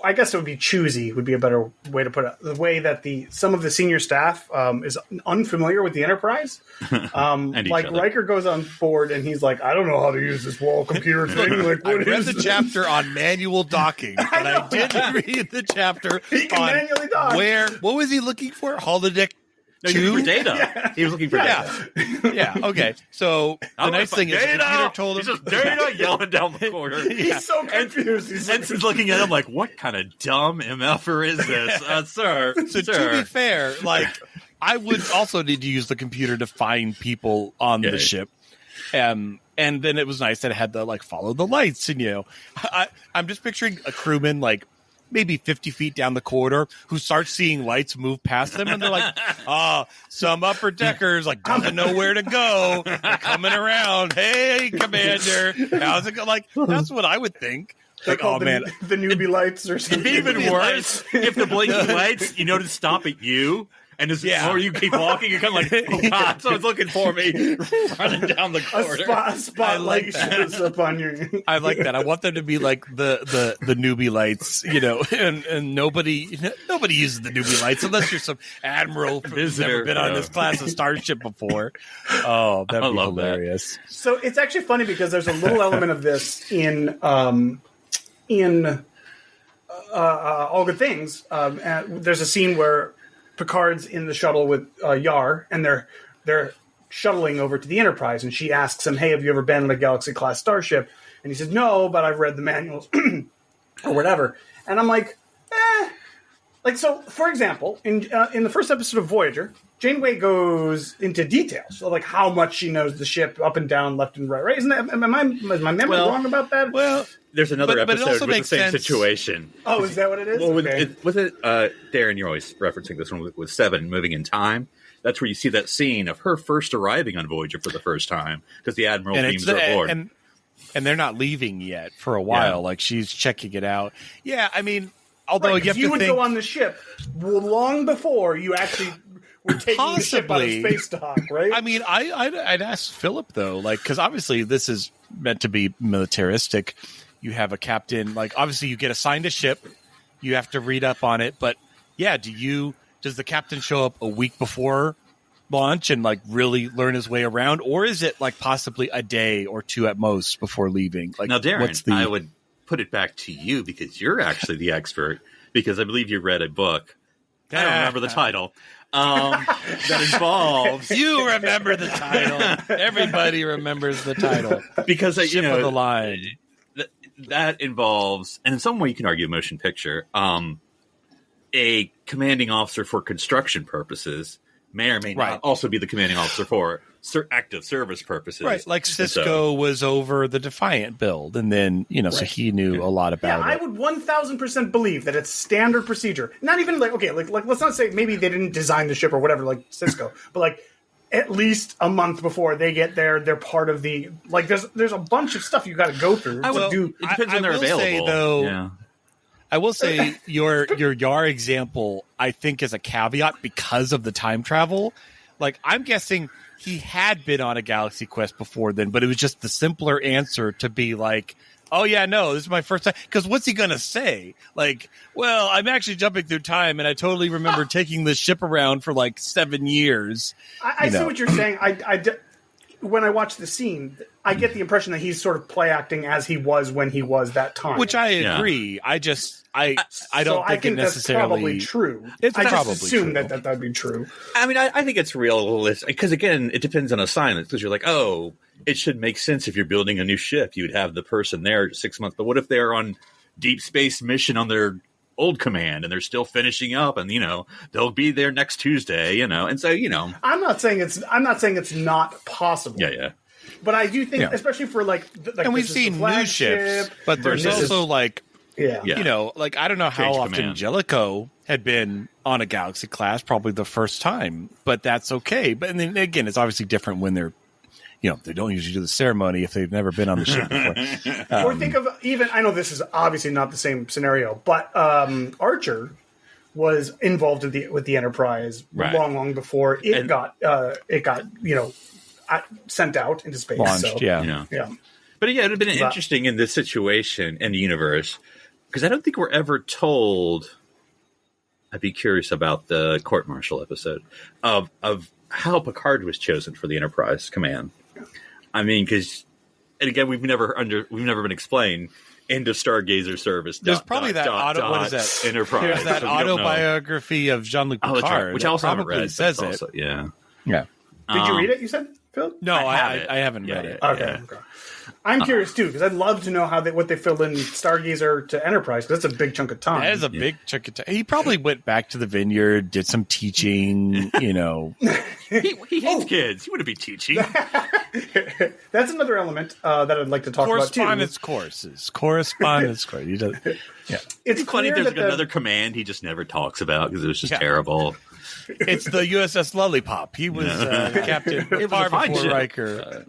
I guess it would be choosy would be a better way to put it. The way that some of the senior staff is unfamiliar with the Enterprise. Like Riker goes on board and he's like, I don't know how to use this wall computer thing. Like, I read the chapter on manual docking, but I didn't read the chapter on manually dock. What was he looking for? Holodeck? No, he was looking for data. Yeah. He was looking for data. Yeah. Okay. So the nice thing is, the computer told him. He's just data yelling down the corner. He's so confused. He's looking at him like, "What kind of dumb mf'er is this, sir?" So to be fair, like I would also need to use the computer to find people on the ship, and then it was nice that it had the follow the lights, and I'm just picturing a crewman maybe 50 feet down the corridor who starts seeing lights move past them, and they're like, some upper deckers doesn't know where to go. They're coming around. Hey, Commander, how's it go? That's what I would think. Oh man, the newbie lights or something. Even worse, if the blinking lights, to stop at you. And or you keep walking, you're kind of like, oh God, someone's looking for me, running down the corridor. A spotlight shows up on you. I like that. I want them to be like the newbie lights, and nobody uses the newbie lights unless you're some admiral who's never been on this class of starship before. Oh, that'd be hilarious. That. So it's actually funny because there's a little element of this in All Good Things. There's a scene where Picard's in the shuttle with Yar, and they're shuttling over to the Enterprise, and she asks him, "Hey, have you ever been in a Galaxy-class starship?" And he says, "No, but I've read the manuals," or whatever. And I'm like, so, for example, in the first episode of Voyager, Janeway goes into details, so how much she knows the ship up and down, left and right. Right? Is my memory wrong about that? Well, there's another episode with the same situation. Oh, is that what it is? Well, Darren, you're always referencing this one with Seven moving in time. That's where you see that scene of her first arriving on Voyager for the first time because the Admiral beams her aboard. And they're not leaving yet for a while. She's checking it out. Yeah, I mean, although you would go on the ship long before you actually were taking the ship out of space dock, right? I mean, I'd ask Philip though, because obviously this is meant to be militaristic. You have a captain, obviously you get assigned a ship, you have to read up on it, but does the captain show up a week before launch and really learn his way around, or is it possibly a day or two at most before leaving? Now, Darren, I would put it back to you because you're actually the expert, because I believe you read a book. I don't remember the title. That involves. You remember the title. Everybody remembers the title. Because Ship of the Line. That involves, and in some way you can argue motion picture, a commanding officer for construction purposes may or may not also be the commanding officer for active service purposes. Right, like Cisco was over the Defiant build, and then, so he knew a lot about it. I would 1,000% believe that it's standard procedure. Not even let's not say maybe they didn't design the ship or whatever, like Cisco, but at least a month before they get there, they're part of the there's a bunch of stuff you got to go through. It depends when they're available. Say, though, I will say your Yar example, I think, is a caveat because of the time travel. I'm guessing he had been on a Galaxy Quest before then, but it was just the simpler answer to be oh yeah, no, this is my first time. Because what's he gonna say? Well, I'm actually jumping through time, and I totally remember taking this ship around for 7 years. I see what you're saying. when I watch the scene, I get the impression that he's sort of play acting as he was when he was that time. Which I agree. I don't think it necessarily. That's probably true. It's I probably just assume true. that'd be true. I mean, I think it's realistic because, again, it depends on assignments. Because you're like, oh, it should make sense if you're building a new ship, you'd have the person there 6 months. But what if they're on deep space mission on their old command and they're still finishing up, and they'll be there next Tuesday, and so I'm not saying it's not possible. Yeah. But I do think, especially for like and we've seen new ships, but there's also like I don't know how Change often command. Jellicoe had been on a Galaxy class, probably the first time, but that's okay. But and then again, it's obviously different when they're they don't usually do the ceremony if they've never been on the ship before. Or think of I know this is obviously not the same scenario, but Archer was involved with the Enterprise long before it got sent out into space. Launched, so, yeah. But yeah, it would have been interesting in this situation in the universe because I don't think we're ever told. I'd be curious about the court-martial episode of how Picard was chosen for the Enterprise command. I mean, because, and again, we've never been explained into Stargazer service. There's probably that what is that? Enterprise. There's that so autobiography of Jean-Luc Picard, right. Which I also haven't probably read. Says also, it. Yeah. Did you read it? You said, Phil? No, I haven't read it. Okay. I'm curious too because I'd love to know what they filled in Stargazer to Enterprise because that's a big chunk of time. That is a big chunk of time. He probably went back to the vineyard, did some teaching. He hates kids. He wouldn't be teaching. That's another element that I'd like to talk about too. Correspondence course. He does. Yeah, it's funny. There's another command he just never talks about because it was just terrible. It's the U.S.S. Lollipop. He was captain far before Riker.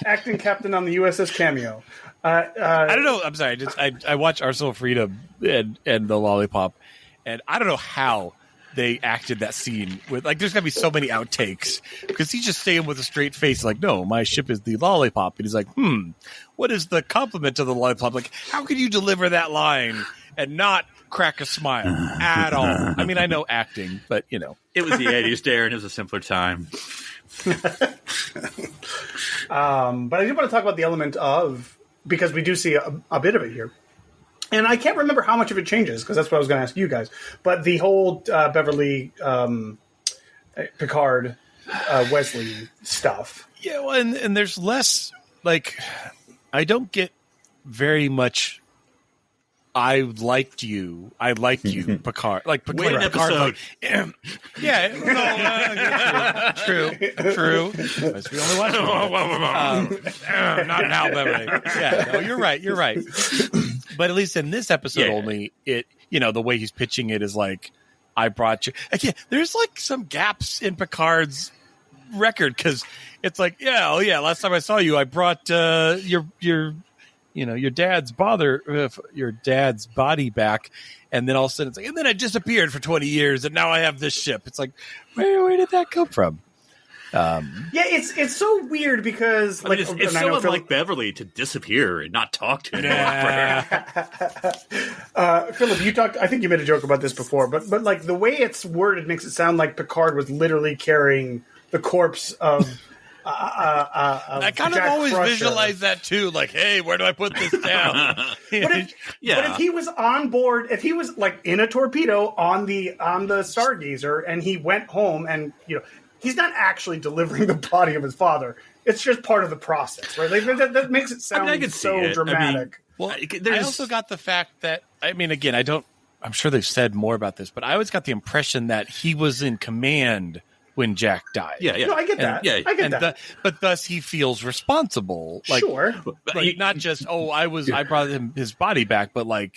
Acting captain on the U.S.S. cameo. I don't know. I'm sorry. I watched Arsenal Freedom and the Lollipop, and I don't know how they acted that scene with there's gotta be so many outtakes because he's just saying with a straight face no, my ship is the Lollipop, and he's like, what is the compliment to the Lollipop? Like, how could you deliver that line and not crack a smile at all? I mean, I know acting, but it was the 80s, Darren. It was a simpler time. But I do want to talk about the element of, because we do see a bit of it here. And I can't remember how much of it changes, because that's what I was going to ask you guys. But the whole Beverly, Picard, Wesley stuff. Yeah, well, and there's less, I don't get very much, I liked you, Picard. Wait an episode. True. We only watched not now, Beverly. Yeah, no, you're right. But at least in this episode only, the way he's pitching it is I brought you. Again, there's some gaps in Picard's record because it's last time I saw you, I brought your dad's body back, and then all of a sudden it's and then I disappeared for 20 years, and now I have this ship. It's where did that come from? It's so weird because it's so unlike Beverly to disappear and not talk to him. Philip, you talked. I think you made a joke about this before, but the way it's worded makes it sound like Picard was literally carrying the corpse of. I kind of always visualize that too. Hey, where do I put this down? But if he was on board, if he was in a torpedo on the Stargazer, and he went home, and he's not actually delivering the body of his father. It's just part of the process, right? That makes it sound so dramatic. I also got the fact that again, I'm sure they've said more about this, but I always got the impression that he was in command when Jack died. Yeah. No, I get that. I get that. But thus he feels responsible. Sure. Not just, I brought him his body back, but I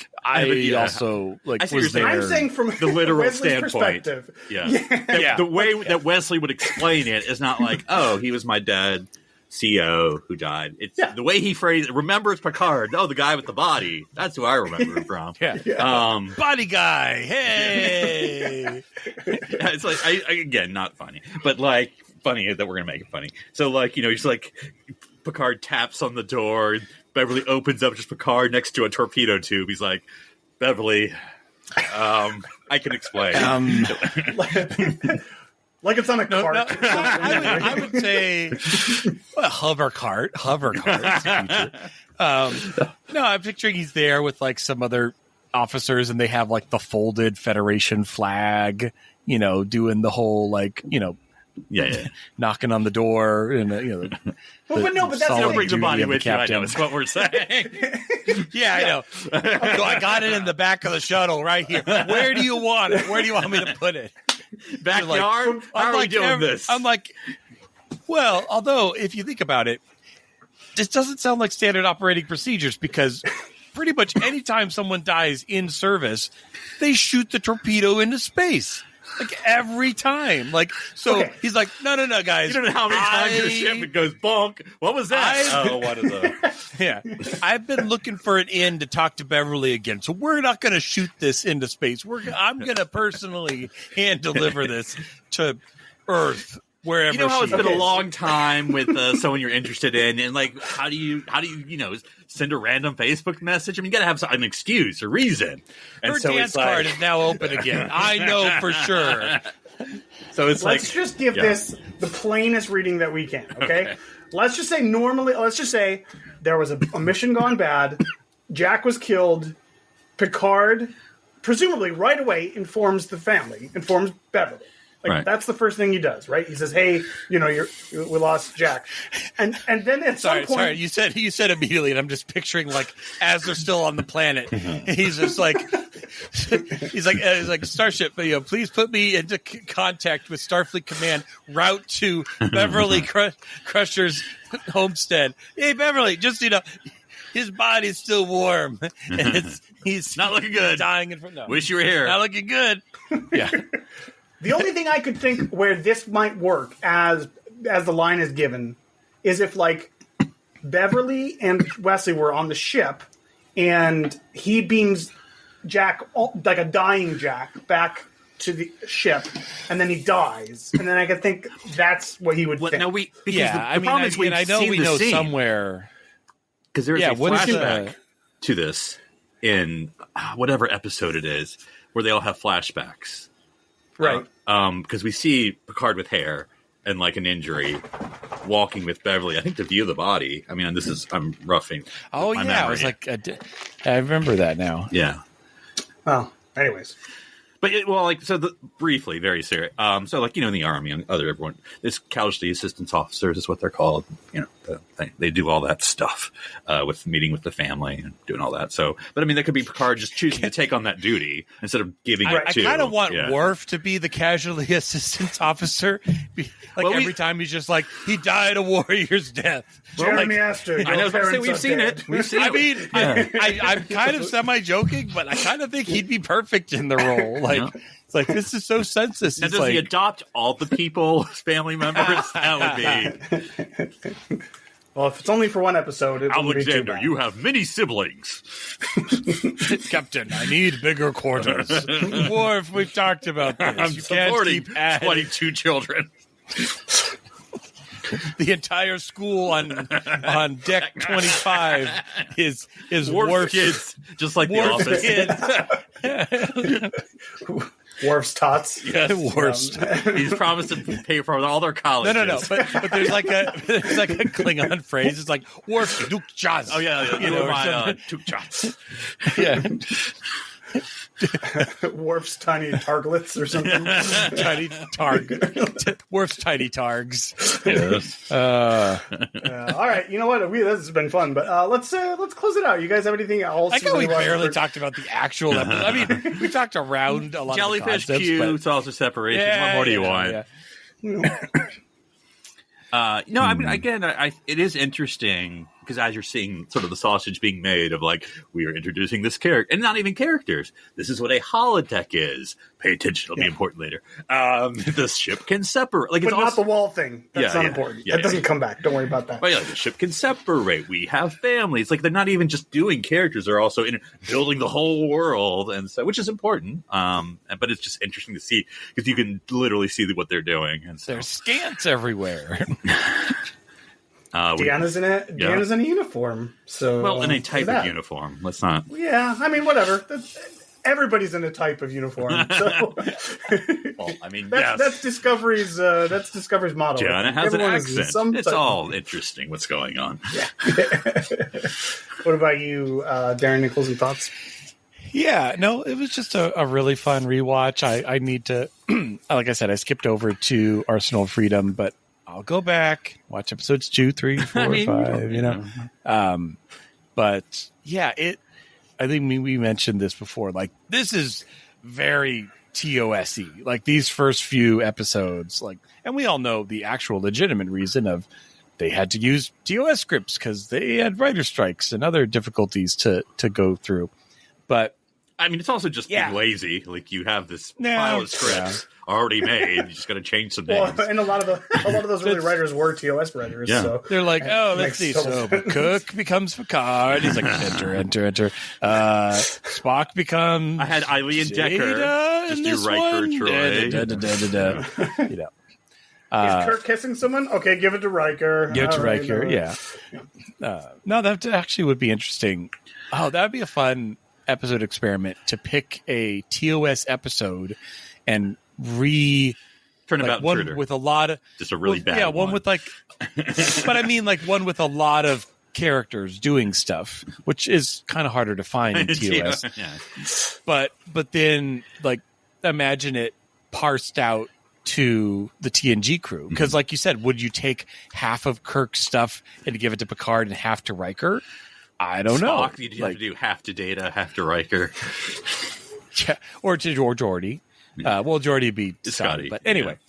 also was there. I'm saying from the literal Wesley's standpoint. Perspective. The way that Wesley would explain it is not he was my dad, CO, who died. It's the way he phrased it. Remember, it's Picard. Oh, the guy with the body. That's who I remember him from. Body guy. Hey. It's again, not funny, but funny that we're gonna make it funny. So he's Picard taps on the door. Beverly opens up, just Picard next to a torpedo tube. He's like, Beverly, I can explain. Like it's on a cart. No, I would say hover cart. No, I'm picturing he's there with like some other officers, and they have like the folded Federation flag. Doing the whole like knocking on the door and but that's don't bring the body with you. I captain. know it's what we're saying. Yeah, I know. So I got it in the back of the shuttle right here. Where do you want it? Where do you want me to put it? Backyard? How are we doing this? I'm like, well, although if you think about it, this doesn't sound like standard operating procedures because pretty much anytime someone dies in service, they shoot the torpedo into space. Like every time. He's like, no, guys. You don't know how many times your ship goes bonk. What was that? One of the. Yeah. I've been looking for an in to talk to Beverly again. So we're not going to shoot this into space. I'm going to personally hand deliver this to Earth. Wherever you know how it's been a long time with someone you're interested in, and like, how do you send a random Facebook message? I mean, you got to have an excuse or reason. And her dance card is now open again. I know for sure. So it's let's just give this the plainest reading that we can. Okay? Let's just say there was a mission gone bad. Jack was killed. Picard, presumably right away, informs Beverly. That's the first thing he does, right? He says, "Hey, we lost Jack," and then at some point, sorry, you said immediately, and I'm just picturing like as they're still on the planet, he's just like, he's like Starship, please put me into contact with Starfleet Command, route to Beverly Crusher's homestead. Hey, Beverly, just his body's still warm, and he's not looking good, dying in front. No, wish you were here. Not looking good. Yeah. The only thing I could think where this might work as the line is given is if like Beverly and Wesley were on the ship and he beams Jack, like a dying Jack, back to the ship and then he dies. And then I could think that's what he would think. No, the problem is we know somewhere. Because there's a flashback to this in whatever episode it is where they all have flashbacks. Right. Because we see Picard with hair and like an injury walking with Beverly. I think the view of the body. I mean, I'm roughing. Oh, yeah. Memory. I was like, I remember that now. Yeah. Oh, anyways. But briefly, very serious. In the Army and everyone, this casualty assistance officers is what they're called. They do all that stuff with meeting with the family and doing all that. So, but I mean, that could be Picard just choosing to take on that duty instead of giving it to. I kind of want Worf to be the casualty assistance officer. Every time he's just like, he died a warrior's death. Jeremy Astor. I know. We've seen it. I mean, I'm kind of semi-joking, but I kind of think he'd be perfect in the role. It's like, this is so senseless. Now, does he adopt all the people as family members? That would be. Well, if it's only for one episode, it wouldn't be too bad. You have many siblings. Captain, I need bigger quarters. Worf, we've talked about this. I'm supporting 22 children. The entire school on deck 25 is Worf's kids, just like Worf's The Office. Worf's tots. Yes, Worf's. He's promised to pay for all their colleges. No. But there's like a Klingon phrase. It's like Worf's Duke Jaz. Oh yeah, Duke Jaz. Yeah. Worf's tiny targlets or something. Worf's tiny targs. Yes. All right, you know what? This has been fun, but let's close it out. You guys have anything else? I know we barely talked about the actual episode. I mean, we talked around a lot. Jellyfish of the concepts, Q, saucer separation. What more do you want? I mean, again, it is interesting because as you're seeing sort of the sausage being made of like, we are introducing this character, and not even characters. This is what a holodeck is. Pay attention; it'll be important later. The ship can separate, but it's not the wall thing. That's not important. That doesn't come back. Don't worry about that. But the ship can separate. We have families. Like they're not even just doing characters; they're also building the whole world, and so which is important. But it's just interesting to see because you can literally see what they're doing. And so there's scants everywhere. Deanna's in a uniform. So in a type of uniform. Let's not. Yeah, I mean, whatever. everybody's in a type of uniform. So Well, I mean, that's Discovery's motto. Gianna has Everyone an is in accent. some It's type. all interesting what's going on. What about you, Darren Nichols, and thoughts? Yeah, no, it was just a really fun rewatch. I need to, like I said, I skipped over to Arsenal of Freedom, but I'll go back, watch episodes 2, 3, 4, 5, you know. But yeah, I think we mentioned this before. Like, this is very TOS-y. Like, these first few episodes, like, and we all know the actual legitimate reason of they had to use TOS scripts because they had writer strikes and other difficulties to go through. But I mean, it's also just being lazy. Like, you have this pile of scripts already made. You just got to change some names. Well, and a lot of those early writers were TOS writers. Yeah. So they're like, oh, let's see. total So sense. Cook becomes Picard. He's like, enter. Spock becomes. I had Eileen Decker. Just do Riker, Troy. You know. Is Kirk kissing someone? Okay, give it to Riker. Give it to All right, Riker, yeah. No, that actually would be interesting. Oh, that would be a fun episode experiment to pick a TOS episode and Turnabout one Intruder. with a lot of Just a really bad one with like, but I mean like one with a lot of characters doing stuff, which is kind of harder to find in TOS. Yeah. But then like imagine it parsed out to the TNG crew, because like you said, would you take half of Kirk's stuff and give it to Picard and half to Riker? I don't know. You'd have to do half to Data, half to Riker. Yeah, or to Geordi. Well, Geordi would be Scotty, but anyway.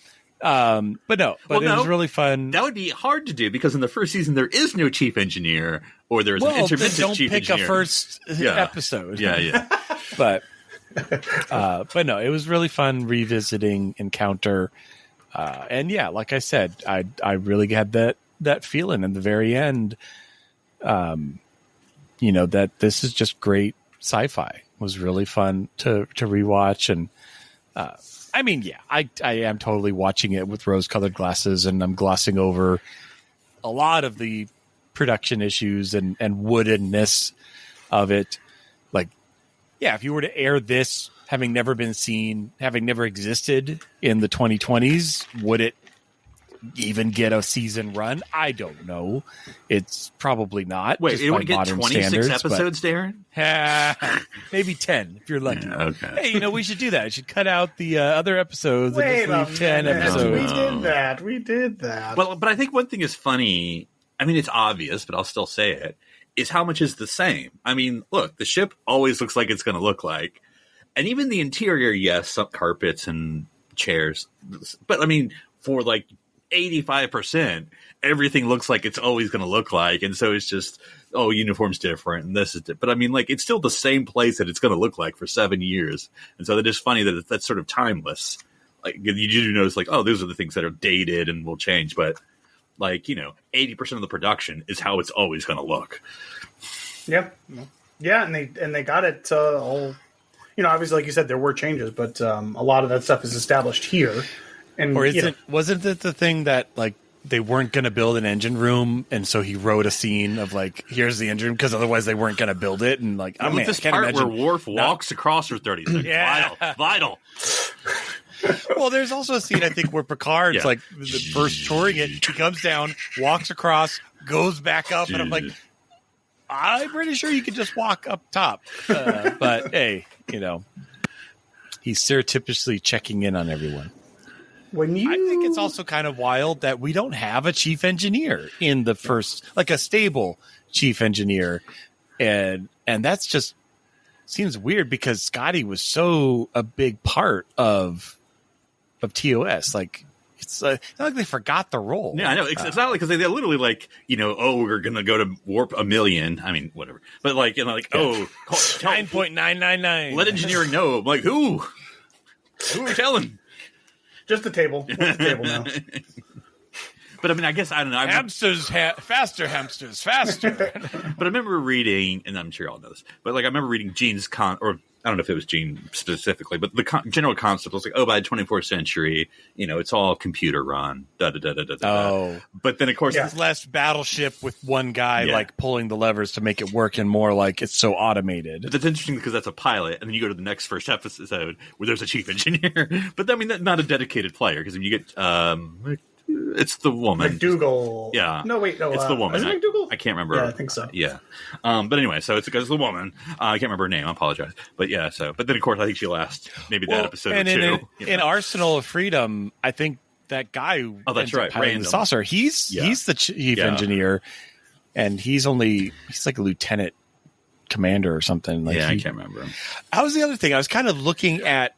Yeah. But it was really fun. That would be hard to do because in the first season there is no chief engineer, or there's an intermittent chief engineer. Don't pick a first episode. Yeah. but no, it was really fun revisiting Encounter, and yeah, like I said, I really had that feeling in the very end. That this is just great sci-fi. It was really fun to rewatch, and I mean, yeah, I am totally watching it with rose-colored glasses, and I'm glossing over a lot of the production issues and woodenness of it. Like, yeah, if you were to air this, having never been seen, having never existed in the 2020s, would it even get a season run? I don't know. It's probably not. Wait, it would get 26 standards, episodes, Darren? Maybe 10 if you're lucky. Yeah, okay. Hey, we should do that. I should cut out the other episodes Wait and a just leave 10 minute. episodes. We did that. But I think one thing is funny. I mean, it's obvious, but I'll still say it. Is how much is the same? I mean, look, the ship always looks like it's going to look like, and even the interior, yes, some carpets and chairs, but I mean, for like 85%, everything looks like it's always going to look like, and so it's just, uniform's different, and this is different. But I mean, like, it's still the same place that it's going to look like for 7 years, and so it is funny that that's sort of timeless. Like, you do notice, like, those are the things that are dated and will change, but like, 80% of the production is how it's always going to look. Yeah, and they got it all. Obviously, like you said, there were changes, but a lot of that stuff is established here. And or wasn't it the thing that like they weren't going to build an engine room, and so he wrote a scene of like, here's the engine room, because otherwise they weren't going to build it, and like, this part where Worf walks across for 30 seconds. Yeah. Vital. Well, there's also a scene, I think, where Picard's like the first touring it. He comes down, walks across, goes back up, and I'm like, I'm pretty sure you could just walk up top. But hey, he's surreptitiously checking in on everyone. I think it's also kind of wild that we don't have a chief engineer in the first, like a stable chief engineer, and that's just seems weird because Scotty was so a big part of TOS. Like, it's not like they forgot the role. Yeah, I know. It's not like, because they're literally like, we're going to go to warp 1,000,000. I mean, whatever. But like, 9.999. Let engineering know. I'm like, who? Who are we telling? Just the table. Just the table now. But I mean, I guess, I don't know. Hamsters, faster, hamsters, faster. But I remember reading, and I'm sure y'all know this, but like I remember reading Gene's I don't know if it was Gene specifically, but the general concept was like, by the 24th century, it's all computer run. Oh, but then of course, it's less battleship with one guy like pulling the levers to make it work, and more like it's so automated. But that's interesting because that's a pilot, and then you go to the next first episode where there's a chief engineer. But I mean, not a dedicated player, because when you get it's the woman. McDougal. Yeah. No, wait, no. It's the woman. Is it McDougal? I can't remember. Yeah, I think so. Yeah. But anyway, so it's because the woman. I can't remember her name. I apologize. But yeah, but then of course I think she lasts maybe that episode and or two. In Arsenal of Freedom, I think that guy who that's right, piloting the saucer, he's the chief engineer, and he's like a lieutenant commander or something. Like I can't remember. That was the other thing. I was kind of looking at.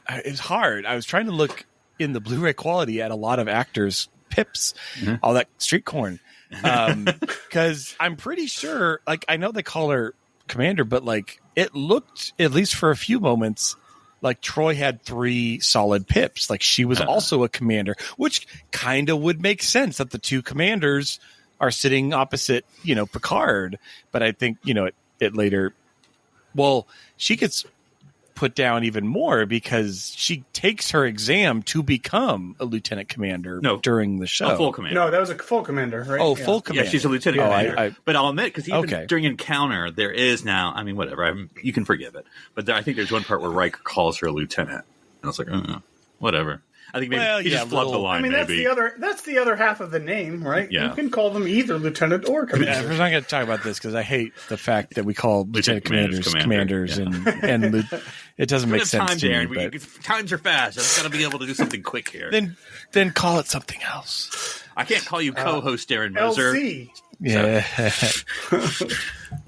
It was hard. I was trying to look in the Blu-ray quality at a lot of actors' pips, all that street corn, because I'm pretty sure, like, I know they call her commander, but like it looked, at least for a few moments, like Troy had 3 solid pips. Like she was also a commander, which kind of would make sense that the 2 commanders are sitting opposite, Picard. But I think, it later, she gets put down even more because she takes her exam to become a lieutenant commander during the show. A full commander. No, that was a full commander, right? Oh, full commander. Yeah, she's a lieutenant commander. But I'll admit, because even during Encounter, there is now, I mean, whatever, you can forgive it. But I think there's one part where Riker calls her a lieutenant. And I was like, whatever. I think maybe he just flubbed the line. I mean, that's the other half of the name, right? Yeah. You can call them either lieutenant or commander. Yeah, we're not going to talk about this because I hate the fact that we call lieutenant commanders, and it doesn't make sense to me. But times are fast. I've got to be able to do something quick here. Then call it something else. I can't call you co-host Darren Moser. LC. Yeah.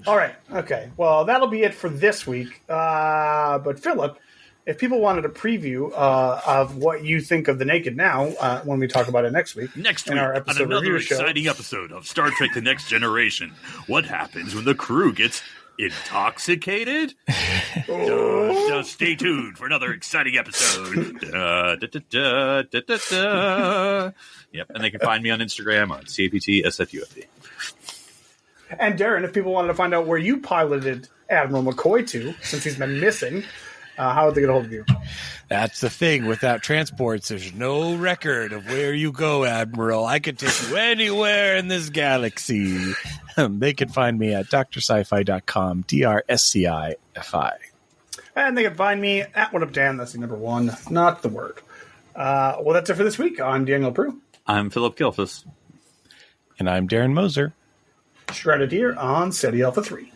All right. Okay. Well, that'll be it for this week. But Philip, if people wanted a preview of what you think of The Naked Now when we talk about it next week on our episode another review exciting episode of Star Trek The Next Generation, what happens when the crew gets intoxicated? Just stay tuned for another exciting episode. Yep, and they can find me on Instagram on CAPTSFUFD. And Darren, if people wanted to find out where you piloted Admiral McCoy to, since he's been missing, how would they get a hold of you? That's the thing. Without transports, there's no record of where you go, Admiral. I could take you anywhere in this galaxy. They can find me at drsci-fi.com, DRSCIFI. And they can find me at WhatUpDan. That's the number 1, not the word. Well, that's it for this week. I'm Daniel Prue. I'm Philip Gilfus. And I'm Darren Moser. Shredded here on SETI Alpha 3.